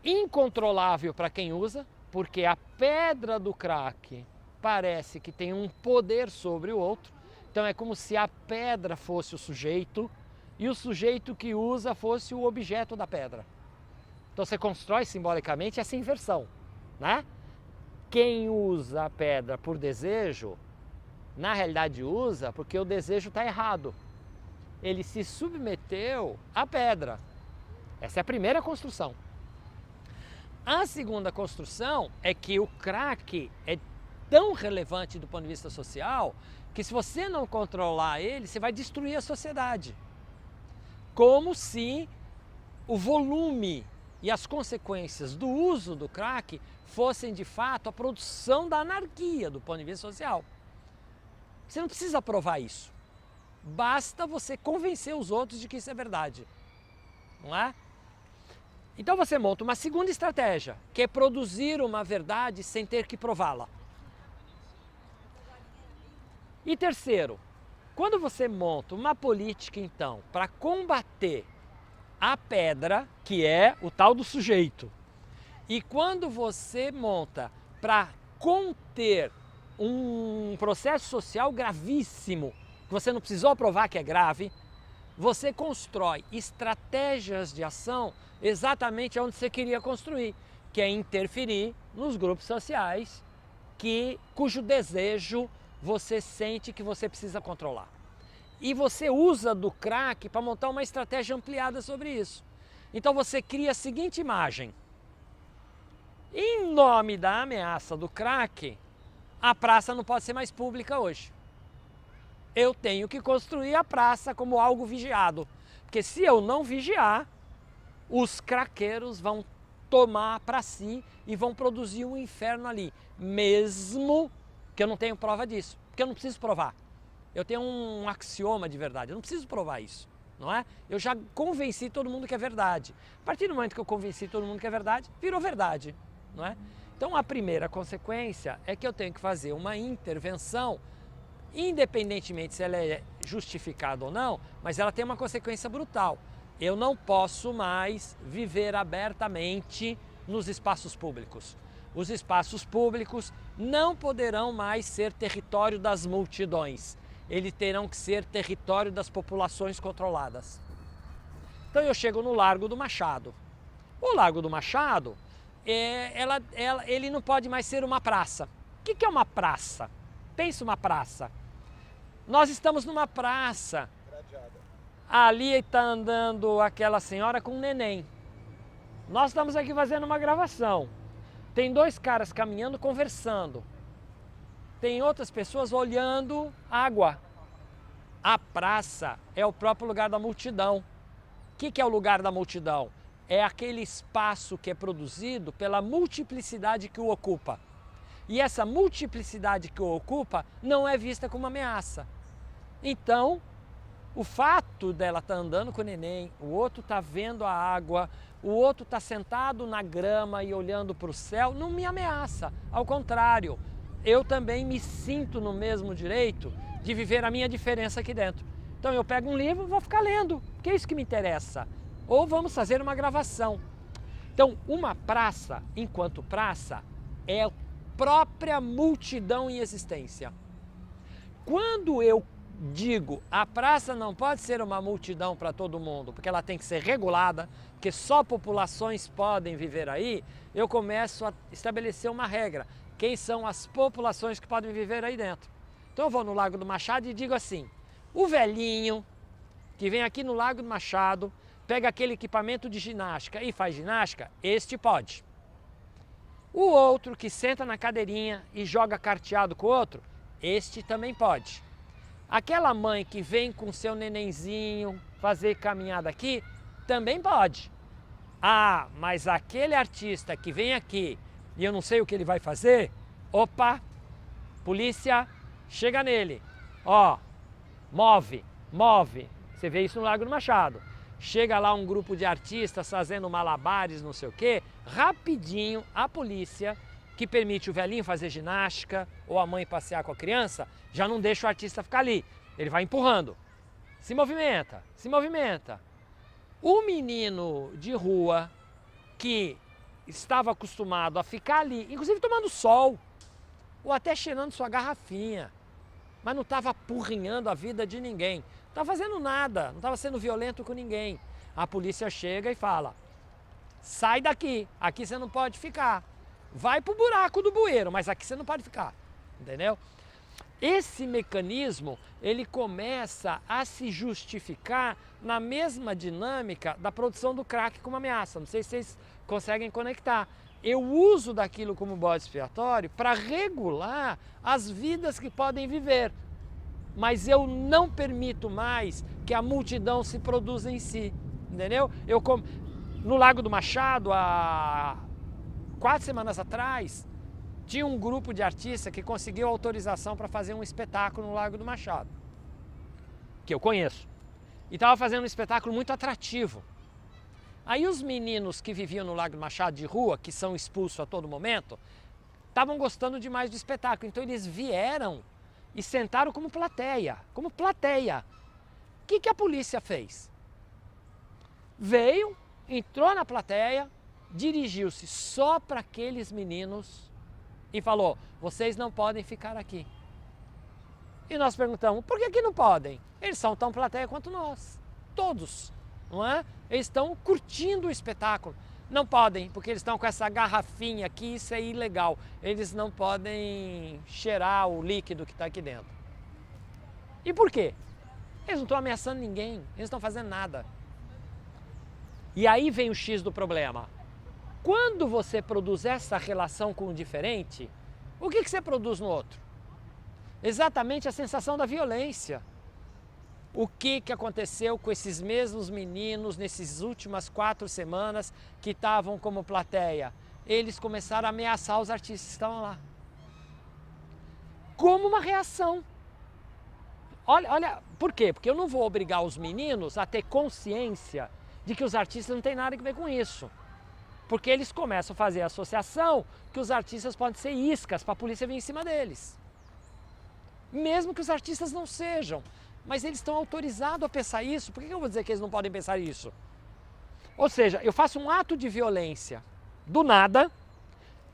incontrolável para quem usa, porque a pedra do crack parece que tem um poder sobre o outro. Então é como se a pedra fosse o sujeito e o sujeito que usa fosse o objeto da pedra. Então você constrói simbolicamente essa inversão, né? Quem usa a pedra por desejo, na realidade usa porque o desejo está errado. Ele se submeteu à pedra. Essa é a primeira construção. A segunda construção é que o crack é tão relevante do ponto de vista social que se você não controlar ele, você vai destruir a sociedade. Como se o volume e as consequências do uso do crack fossem de fato a produção da anarquia do ponto de vista social. Você não precisa provar isso. Basta você convencer os outros de que isso é verdade. Não é? Então você monta uma segunda estratégia, que é produzir uma verdade sem ter que prová-la. E terceiro, quando você monta uma política, então, para combater a pedra, que é o tal do sujeito, e quando você monta para conter um processo social gravíssimo, que você não precisou provar que é grave, você constrói estratégias de ação exatamente onde você queria construir, que é interferir nos grupos sociais cujo desejo você sente que você precisa controlar. E você usa do crack para montar uma estratégia ampliada sobre isso. Então você cria a seguinte imagem. Em nome da ameaça do crack, a praça não pode ser mais pública hoje. Eu tenho que construir a praça como algo vigiado. Porque se eu não vigiar, os craqueiros vão tomar para si e vão produzir um inferno ali. Mesmo que eu não tenho prova disso. Porque eu não preciso provar. Eu tenho um axioma de verdade. Eu não preciso provar isso. Não é? Eu já convenci todo mundo que é verdade. A partir do momento que eu convenci todo mundo que é verdade, virou verdade. Não é? Então a primeira consequência é que eu tenho que fazer uma intervenção, independentemente se ela é justificada ou não, mas ela tem uma consequência brutal. Eu não posso mais viver abertamente nos espaços públicos. Os espaços públicos não poderão mais ser território das multidões. Eles terão que ser território das populações controladas. Então eu chego no Largo do Machado. O Largo do Machado, ele não pode mais ser uma praça. O que é uma praça? Pensa uma praça. Nós estamos numa praça. Ali está andando aquela senhora com um neném. Nós estamos aqui fazendo uma gravação. Tem dois caras caminhando, conversando. Tem outras pessoas olhando água. A praça é o próprio lugar da multidão. O que é o lugar da multidão? É aquele espaço que é produzido pela multiplicidade que o ocupa. E essa multiplicidade que o ocupa não é vista como ameaça. Então, o fato dela estar andando com o neném, o outro está vendo a água, o outro está sentado na grama e olhando para o céu, não me ameaça. Ao contrário, eu também me sinto no mesmo direito de viver a minha diferença aqui dentro. Então eu pego um livro e vou ficar lendo, porque é isso que me interessa. Ou vamos fazer uma gravação. Então, uma praça, enquanto praça, é a própria multidão em existência. Quando eu digo a praça não pode ser uma multidão para todo mundo, porque ela tem que ser regulada, porque só populações podem viver aí, eu começo a estabelecer uma regra. Quem são as populações que podem viver aí dentro? Então eu vou no Largo do Machado e digo assim, o velhinho que vem aqui no Largo do Machado, pega aquele equipamento de ginástica e faz ginástica, este pode. O outro que senta na cadeirinha e joga carteado com o outro, este também pode. Aquela mãe que vem com seu nenenzinho fazer caminhada aqui, também pode. Ah, mas aquele artista que vem aqui e eu não sei o que ele vai fazer, opa, polícia, chega nele. Ó, move. Você vê isso no Largo do Machado. Chega lá um grupo de artistas fazendo malabares, não sei o quê, rapidinho a polícia, que permite o velhinho fazer ginástica ou a mãe passear com a criança, já não deixa o artista ficar ali. Ele vai empurrando. Se movimenta. O menino de rua que estava acostumado a ficar ali, inclusive tomando sol, ou até cheirando sua garrafinha, mas não estava apurrinhando a vida de ninguém. Não estava fazendo nada, não estava sendo violento com ninguém. A polícia chega e fala, sai daqui, aqui você não pode ficar. Vai pro buraco do bueiro, mas aqui você não pode ficar, entendeu? Esse mecanismo, ele começa a se justificar na mesma dinâmica da produção do crack como ameaça. Não sei se vocês conseguem conectar. Eu uso daquilo como bode expiatório para regular as vidas que podem viver. Mas eu não permito mais que a multidão se produza em si, entendeu? No Largo do Machado, há 4 semanas atrás, tinha um grupo de artistas que conseguiu autorização para fazer um espetáculo no Largo do Machado, que eu conheço, e estava fazendo um espetáculo muito atrativo. Aí os meninos que viviam no Largo do Machado de rua, que são expulsos a todo momento, estavam gostando demais do espetáculo, então eles vieram e sentaram como plateia, O que a polícia fez? Veio, entrou na plateia, dirigiu-se só para aqueles meninos e falou: vocês não podem ficar aqui. E nós perguntamos: por que não podem? Eles são tão plateia quanto nós, todos, não é? Eles estão curtindo o espetáculo. Não podem, porque eles estão com essa garrafinha aqui, isso é ilegal. Eles não podem cheirar o líquido que está aqui dentro. E por quê? Eles não estão ameaçando ninguém, eles não estão fazendo nada. E aí vem o X do problema. Quando você produz essa relação com o diferente, o que você produz no outro? Exatamente a sensação da violência. O que aconteceu com esses mesmos meninos nessas últimas 4 semanas que estavam como plateia? Eles começaram a ameaçar os artistas que estavam lá. Como uma reação. Olha, por quê? Porque eu não vou obrigar os meninos a ter consciência de que os artistas não têm nada a ver com isso. Porque eles começam a fazer a associação que os artistas podem ser iscas para a polícia vir em cima deles. Mesmo que os artistas não sejam. Mas eles estão autorizados a pensar isso. Por que eu vou dizer que eles não podem pensar isso? Ou seja, eu faço um ato de violência do nada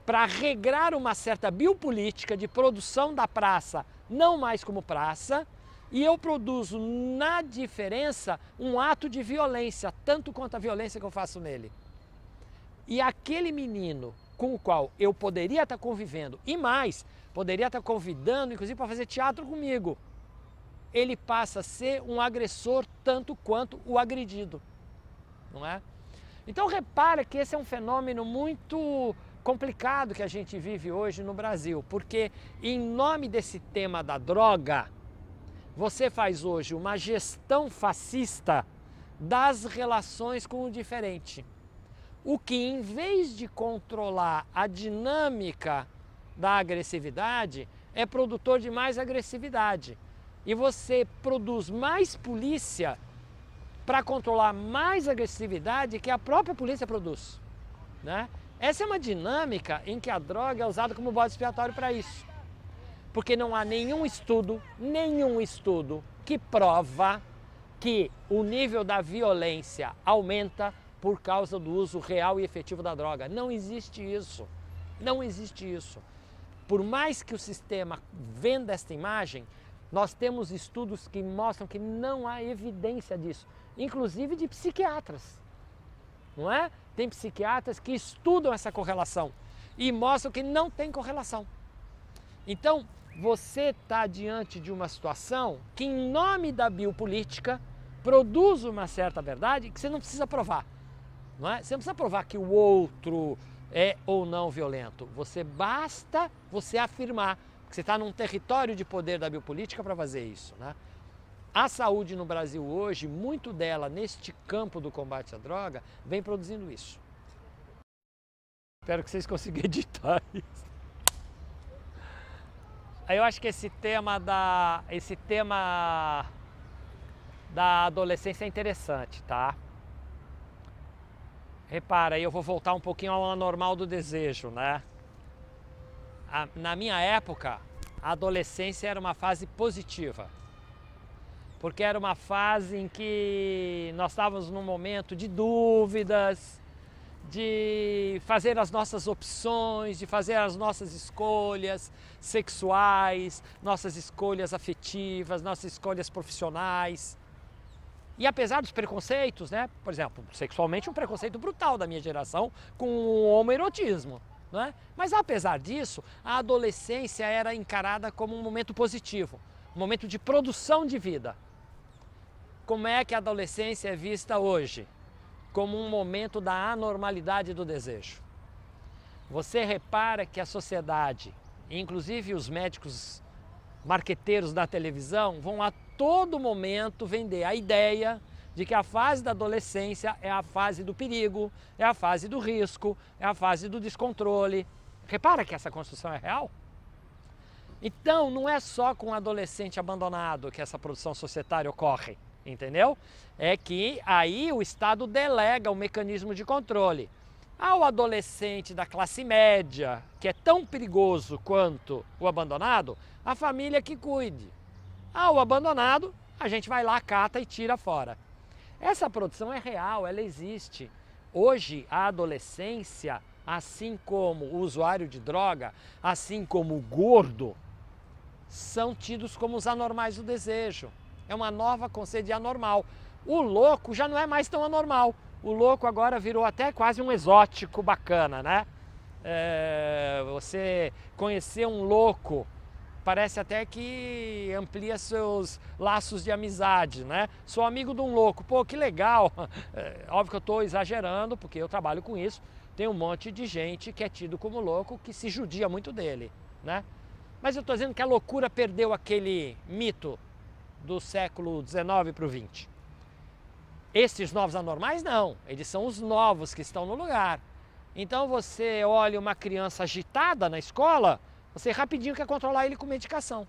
para regrar uma certa biopolítica de produção da praça, não mais como praça, e eu produzo na diferença um ato de violência, tanto quanto a violência que eu faço nele. E aquele menino com o qual eu poderia estar convivendo, e mais, poderia estar convidando, inclusive, para fazer teatro comigo, ele passa a ser um agressor tanto quanto o agredido, não é? Então repara que esse é um fenômeno muito complicado que a gente vive hoje no Brasil, porque em nome desse tema da droga, você faz hoje uma gestão fascista das relações com o diferente. O que, em vez de controlar a dinâmica da agressividade, é produtor de mais agressividade. E você produz mais polícia para controlar mais agressividade que a própria polícia produz, né? Essa é uma dinâmica em que a droga é usada como bode expiatório para isso. Porque não há nenhum estudo que prova que o nível da violência aumenta por causa do uso real e efetivo da droga. Não existe isso. Não existe isso. Por mais que o sistema venda esta imagem, nós temos estudos que mostram que não há evidência disso, inclusive de psiquiatras, não é? Tem psiquiatras que estudam essa correlação e mostram que não tem correlação. Então, você está diante de uma situação que, em nome da biopolítica, produz uma certa verdade que você não precisa provar, não é? Você não precisa provar que o outro é ou não violento. Basta você afirmar que você está num território de poder da biopolítica para fazer isso, né? A saúde no Brasil hoje, muito dela neste campo do combate à droga, vem produzindo isso. Espero que vocês consigam editar isso. Aí eu acho que esse tema da adolescência é interessante, tá? Repara, aí eu vou voltar um pouquinho ao anormal do desejo, né? Na minha época, a adolescência era uma fase positiva, porque era uma fase em que nós estávamos num momento de dúvidas, de fazer as nossas opções, de fazer as nossas escolhas sexuais, nossas escolhas afetivas, nossas escolhas profissionais. E apesar dos preconceitos, né? Por exemplo, sexualmente um preconceito brutal da minha geração com o homoerotismo. Não é? Mas apesar disso, a adolescência era encarada como um momento positivo, um momento de produção de vida. Como é que a adolescência é vista hoje? Como um momento da anormalidade do desejo. Você repara que a sociedade, inclusive os médicos marqueteiros da televisão, vão a todo momento vender a ideia de que a fase da adolescência é a fase do perigo, é a fase do risco, é a fase do descontrole, Repara que essa construção é real? Então, não é só com o adolescente abandonado que essa produção societária ocorre, entendeu? É que aí o Estado delega o mecanismo de controle. Ao adolescente da classe média, que é tão perigoso quanto o abandonado, a família que cuide. Ao abandonado, a gente vai lá, cata e tira fora. Essa produção é real, ela existe. Hoje, a adolescência, assim como o usuário de droga, assim como o gordo, são tidos como os anormais do desejo. É uma nova conceito de anormal. O louco já não é mais tão anormal. O louco agora virou até quase um exótico bacana, né? Você conhecer um louco parece até que amplia seus laços de amizade, né? Sou amigo de um louco, pô, que legal. Óbvio que eu estou exagerando, porque eu trabalho com isso. Tem um monte de gente que é tido como louco, que se judia muito dele, né? Mas eu estou dizendo que a loucura perdeu aquele mito do século XIX para o XX. Esses novos anormais não, eles são os novos que estão no lugar. Então você olha uma criança agitada na escola, você rapidinho quer controlar ele com medicação.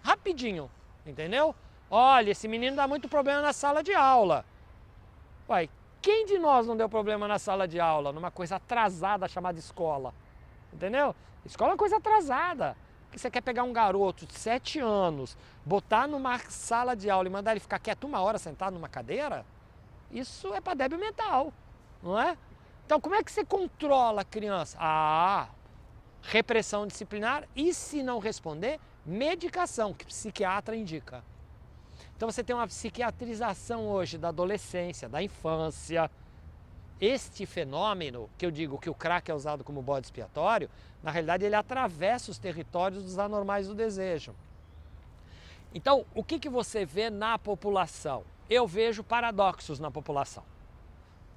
Rapidinho, entendeu? Olha, esse menino dá muito problema na sala de aula. Uai, quem de nós não deu problema na sala de aula, numa coisa atrasada chamada escola? Entendeu? Escola é uma coisa atrasada. Que você quer pegar um garoto de 7 anos, botar numa sala de aula e mandar ele ficar quieto 1 hora sentado numa cadeira? Isso é para débil mental, não é? Então como é que você controla a criança? Repressão disciplinar e, se não responder, medicação, que o psiquiatra indica. Então você tem uma psiquiatrização hoje da adolescência, da infância. Este fenômeno, que eu digo que o crack é usado como bode expiatório, na realidade ele atravessa os territórios dos anormais do desejo. Então, o que você vê na população? Eu vejo paradoxos na população.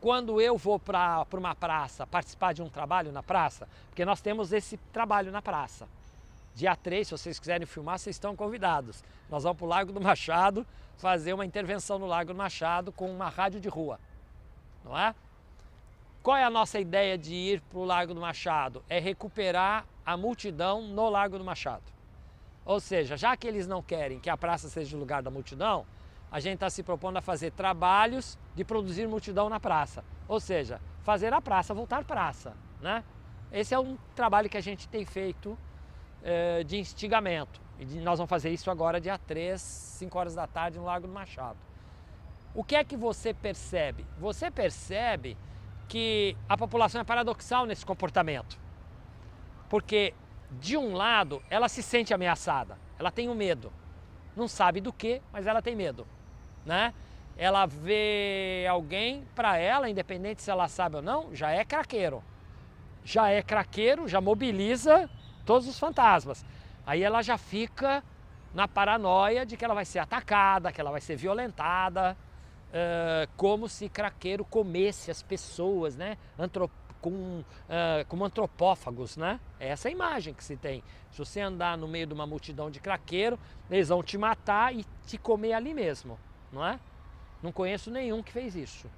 Quando eu vou para uma praça, participar de um trabalho na praça, porque nós temos esse trabalho na praça. Dia 3, se vocês quiserem filmar, vocês estão convidados. Nós vamos para o Largo do Machado fazer uma intervenção no Largo do Machado com uma rádio de rua, não é? Qual é a nossa ideia de ir para o Largo do Machado? É recuperar a multidão no Largo do Machado. Ou seja, já que eles não querem que a praça seja o lugar da multidão, a gente está se propondo a fazer trabalhos de produzir multidão na praça. Ou seja, fazer a praça voltar praça, né? Esse é um trabalho que a gente tem feito de instigamento. E nós vamos fazer isso agora dia 3, 5 horas da tarde no Largo do Machado. O que é que você percebe? Você percebe que a população é paradoxal nesse comportamento. Porque, de um lado, ela se sente ameaçada, ela tem um medo. Não sabe do que, mas ela tem medo, né? Ela vê alguém, para ela, independente se ela sabe ou não, já é craqueiro. Já é craqueiro, já mobiliza todos os fantasmas. Aí ela já fica na paranoia de que ela vai ser atacada, que ela vai ser violentada, como se craqueiro comesse as pessoas, né? Como antropófagos, né? É essa a imagem que se tem. Se você andar no meio de uma multidão de craqueiro, eles vão te matar e te comer ali mesmo, não é? Não conheço nenhum que fez isso,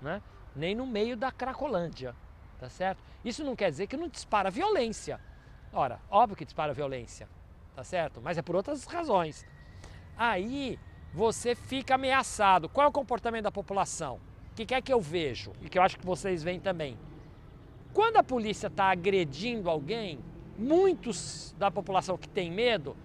né? Nem no meio da Cracolândia, tá certo? Isso não quer dizer que não dispara violência. Ora, óbvio que dispara violência, tá certo? Mas é por outras razões. Aí você fica ameaçado. Qual é o comportamento da população? O que é que eu vejo e que eu acho que vocês veem também? Quando a polícia está agredindo alguém, muitos da população que tem medo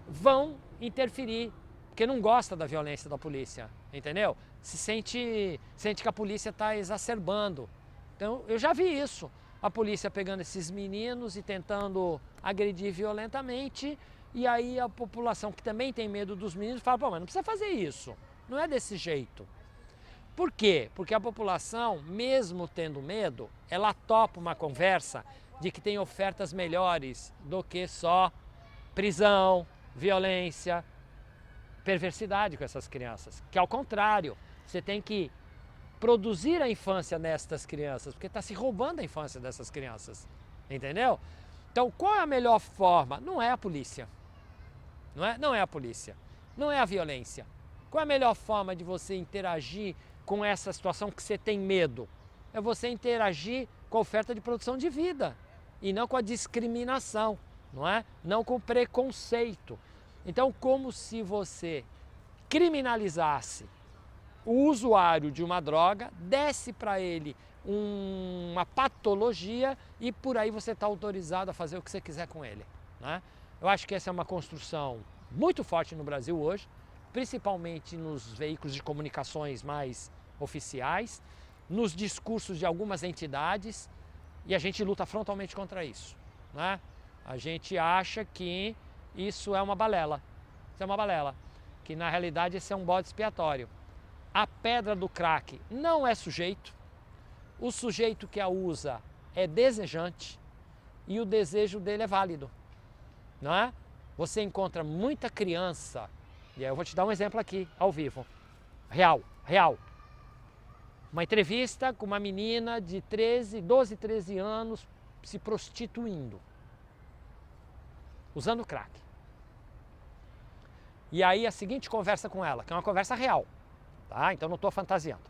vão interferir, porque não gosta da violência da polícia, entendeu? Sente que a polícia está exacerbando. Então, eu já vi isso. A polícia pegando esses meninos e tentando agredir violentamente, e aí a população que também tem medo dos meninos fala, pô, mas não precisa fazer isso, não é desse jeito. Por quê? Porque a população, mesmo tendo medo, ela topa uma conversa de que tem ofertas melhores do que só prisão, violência, perversidade com essas crianças. Que ao contrário, você tem que produzir a infância nestas crianças, porque está se roubando a infância dessas crianças, entendeu? Então, qual é a melhor forma? Não é a polícia, não é a polícia, não é a violência. Qual é a melhor forma de você interagir com essa situação que você tem medo? É você interagir com a oferta de produção de vida e não com a discriminação, não é? Não com preconceito. Então, como se você criminalizasse o usuário de uma droga, desse para ele uma patologia e por aí você está autorizado a fazer o que você quiser com ele, né? Eu acho que essa é uma construção muito forte no Brasil hoje, principalmente nos veículos de comunicações mais oficiais, nos discursos de algumas entidades, e a gente luta frontalmente contra isso, né? A gente acha que isso é uma balela, que na realidade esse é um bode expiatório. A pedra do crack não é sujeito, o sujeito que a usa é desejante e o desejo dele é válido, não é? Você encontra muita criança, e eu vou te dar um exemplo aqui, ao vivo, real. Uma entrevista com uma menina de 12, 13 anos se prostituindo, usando crack. E aí a seguinte conversa com ela, que é uma conversa real, tá? Então não estou fantasiando.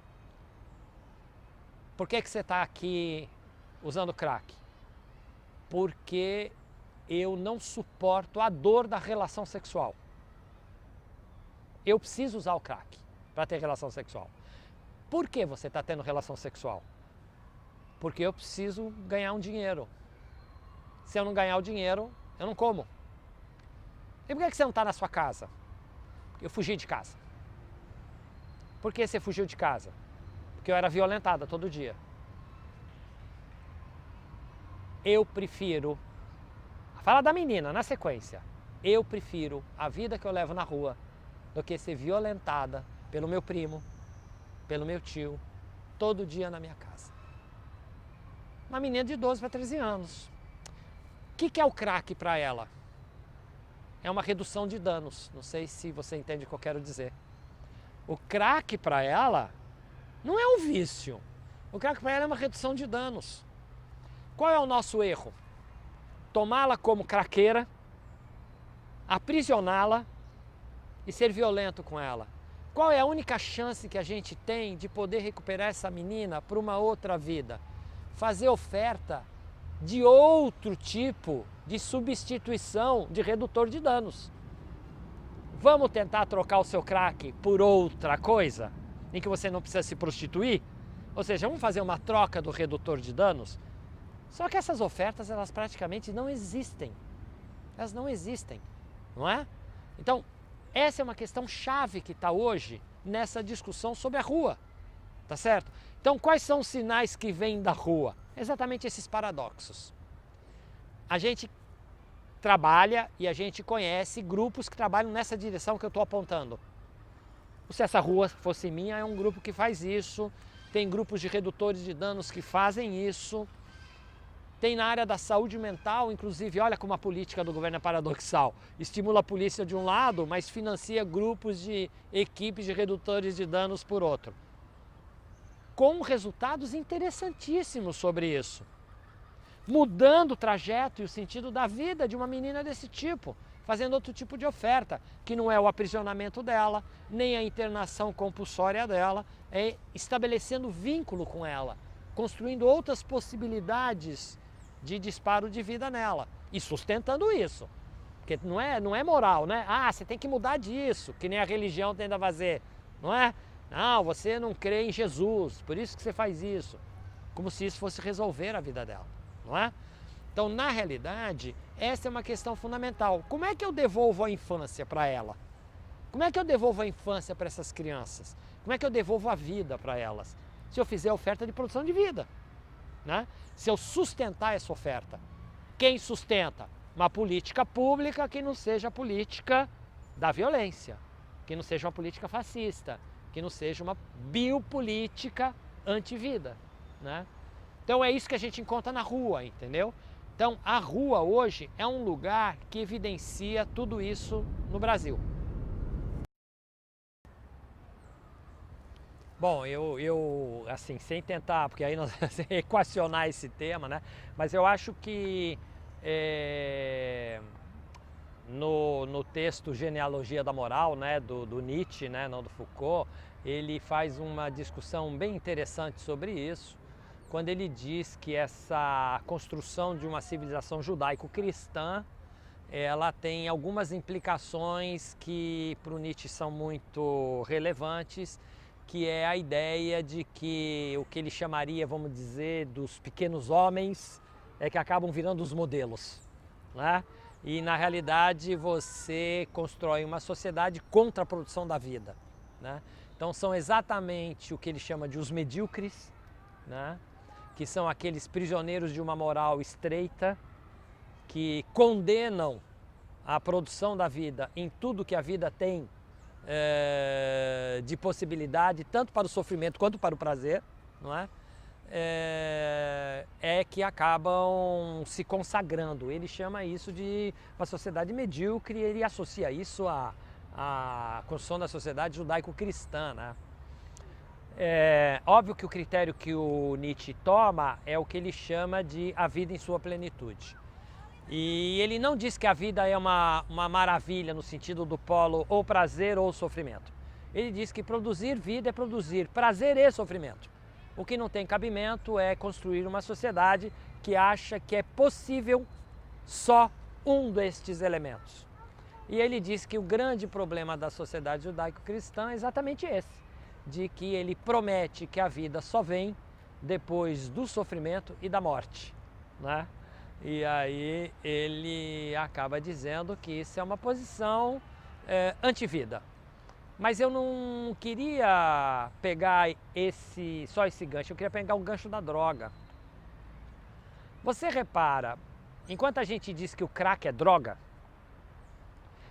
Por que você está aqui usando crack? Porque eu não suporto a dor da relação sexual. Eu preciso usar o crack para ter relação sexual. Por que você está tendo relação sexual? Porque eu preciso ganhar um dinheiro. Se eu não ganhar o dinheiro, eu não como. E por que você não está na sua casa? Eu fugi de casa. Por que você fugiu de casa? Porque eu era violentada todo dia. Eu prefiro, fala da menina na sequência, eu prefiro a vida que eu levo na rua do que ser violentada pelo meu primo, pelo meu tio, todo dia na minha casa. Uma menina de 12 para 13 anos. O que é o crack para ela? É uma redução de danos. Não sei se você entende o que eu quero dizer. O crack para ela não é um vício. O crack para ela é uma redução de danos. Qual é o nosso erro? Tomá-la como craqueira, aprisioná-la e ser violento com ela. Qual é a única chance que a gente tem de poder recuperar essa menina para uma outra vida? Fazer oferta de outro tipo de substituição de redutor de danos. Vamos tentar trocar o seu crack por outra coisa, em que você não precisa se prostituir? Ou seja, vamos fazer uma troca do redutor de danos? Só que essas ofertas, elas praticamente não existem. Elas não existem, não é? Então, essa é uma questão chave que está hoje nessa discussão sobre a rua, tá certo? Então, quais são os sinais que vêm da rua? Exatamente esses paradoxos. A gente trabalha e a gente conhece grupos que trabalham nessa direção que eu estou apontando. Se essa rua fosse minha, é um grupo que faz isso, tem grupos de redutores de danos que fazem isso, tem na área da saúde mental, inclusive, olha como a política do governo é paradoxal. Estimula a polícia de um lado, mas financia grupos de equipes de redutores de danos por outro. Com resultados interessantíssimos sobre isso. Mudando o trajeto e o sentido da vida de uma menina desse tipo, fazendo outro tipo de oferta, que não é o aprisionamento dela, nem a internação compulsória dela, é estabelecendo vínculo com ela, construindo outras possibilidades de disparo de vida nela e sustentando isso, porque não é moral, né? Ah, você tem que mudar disso, que nem a religião tenta fazer, não é? Não, você não crê em Jesus, por isso que você faz isso, como se isso fosse resolver a vida dela, não é? Então, na realidade, essa é uma questão fundamental. Como é que eu devolvo a infância para ela? Como é que eu devolvo a infância para essas crianças? Como é que eu devolvo a vida para elas? Se eu fizer oferta de produção de vida, né? Se eu sustentar essa oferta. Quem sustenta? Uma política pública que não seja a política da violência, que não seja uma política fascista, que não seja uma biopolítica anti-vida, né? Então é isso que a gente encontra na rua, entendeu? Então a rua hoje é um lugar que evidencia tudo isso no Brasil. Bom, eu assim, sem tentar, porque aí nós vamos equacionar esse tema, né? Mas eu acho que no texto Genealogia da Moral, né, do Nietzsche, né, não do Foucault, ele faz uma discussão bem interessante sobre isso, quando ele diz que essa construção de uma civilização judaico-cristã, ela tem algumas implicações que para o Nietzsche são muito relevantes, que é a ideia de que o que ele chamaria, vamos dizer, dos pequenos homens, é que acabam virando os modelos, né? E na realidade você constrói uma sociedade contra a produção da vida, né? Então são exatamente o que ele chama de os medíocres, né? Que são aqueles prisioneiros de uma moral estreita, que condenam a produção da vida em tudo que a vida tem de possibilidade, tanto para o sofrimento quanto para o prazer, não é? Que acabam se consagrando. Ele chama isso de uma sociedade medíocre e ele associa isso à construção da sociedade judaico-cristã, né? Óbvio que o critério que o Nietzsche toma é o que ele chama de a vida em sua plenitude. E ele não diz que a vida é uma maravilha no sentido do polo ou prazer ou sofrimento. Ele diz que produzir vida é produzir prazer e sofrimento. O que não tem cabimento é construir uma sociedade que acha que é possível só um destes elementos. E ele diz que o grande problema da sociedade judaico-cristã é exatamente esse, de que ele promete que a vida só vem depois do sofrimento e da morte, né? E aí ele acaba dizendo que isso é uma posição anti-vida. Mas eu não queria pegar só esse gancho, eu queria pegar o gancho da droga. Você repara, enquanto a gente diz que o crack é droga,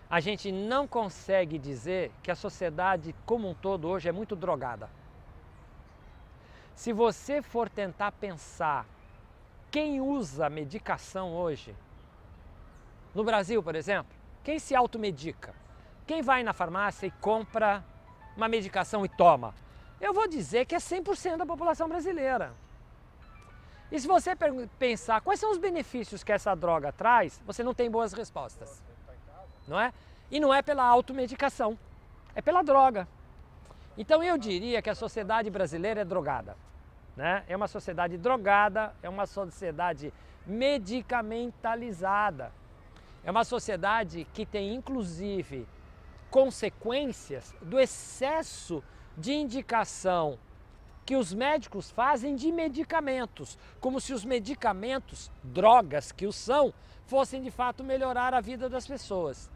a gente não consegue dizer que a sociedade como um todo hoje é muito drogada. Se você for tentar pensar quem usa medicação hoje, no Brasil, por exemplo, quem se automedica? Quem vai na farmácia e compra uma medicação e toma? Eu vou dizer que é 100% da população brasileira. E se você pensar quais são os benefícios que essa droga traz, você não tem boas respostas, não é? E não é pela automedicação, é pela droga. Então eu diria que a sociedade brasileira é drogada, né? É uma sociedade drogada, é uma sociedade medicamentalizada. É uma sociedade que tem inclusive consequências do excesso de indicação que os médicos fazem de medicamentos, como se os medicamentos, drogas que os são, fossem de fato melhorar a vida das pessoas.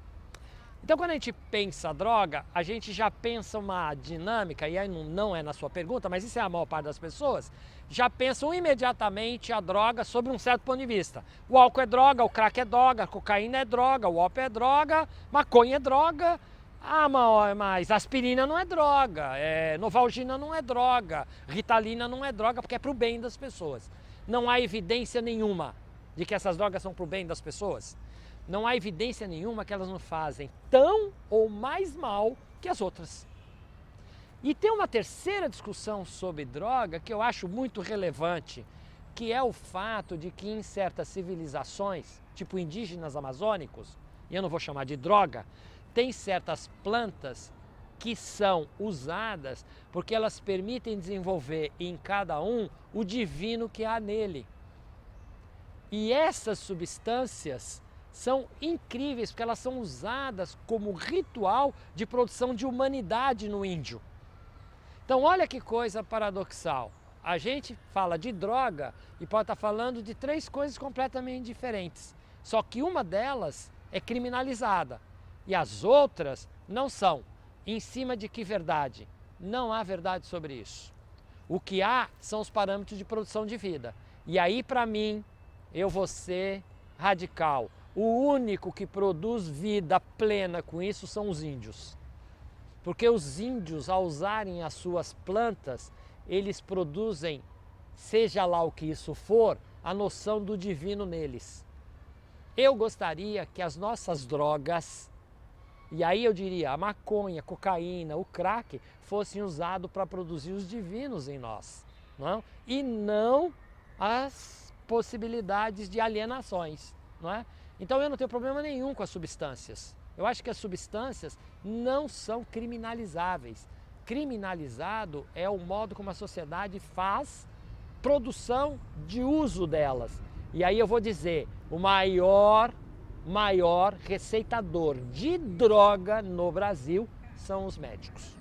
Então quando a gente pensa droga, a gente já pensa uma dinâmica, e aí não é na sua pergunta, mas isso é a maior parte das pessoas, já pensam imediatamente a droga sobre um certo ponto de vista. O álcool é droga, o crack é droga, a cocaína é droga, o ópio é droga, maconha é droga. Ah, mas aspirina não é droga, Novalgina não é droga, Ritalina não é droga, porque é para o bem das pessoas. Não há evidência nenhuma de que essas drogas são para o bem das pessoas. Não há evidência nenhuma que elas não fazem tão ou mais mal que as outras. E tem uma terceira discussão sobre droga que eu acho muito relevante, que é o fato de que em certas civilizações, tipo indígenas amazônicos, e eu não vou chamar de droga, tem certas plantas que são usadas porque elas permitem desenvolver em cada um o divino que há nele. E essas substâncias são incríveis porque elas são usadas como ritual de produção de humanidade no índio. Então olha que coisa paradoxal. A gente fala de droga e pode estar falando de três coisas completamente diferentes. Só que uma delas é criminalizada e as outras não são. Em cima de que verdade? Não há verdade sobre isso. O que há são os parâmetros de produção de vida. E aí, para mim, eu vou ser radical. O único que produz vida plena com isso são os índios. Porque os índios, ao usarem as suas plantas, eles produzem, seja lá o que isso for, a noção do divino neles. Eu gostaria que as nossas drogas, e aí eu diria a maconha, a cocaína, o crack, fossem usados para produzir os divinos em nós, não? E não as possibilidades de alienações, não é? Então eu não tenho problema nenhum com as substâncias. Eu acho que as substâncias não são criminalizáveis. Criminalizado é o modo como a sociedade faz produção de uso delas. E aí eu vou dizer, o maior receitador de droga no Brasil são os médicos.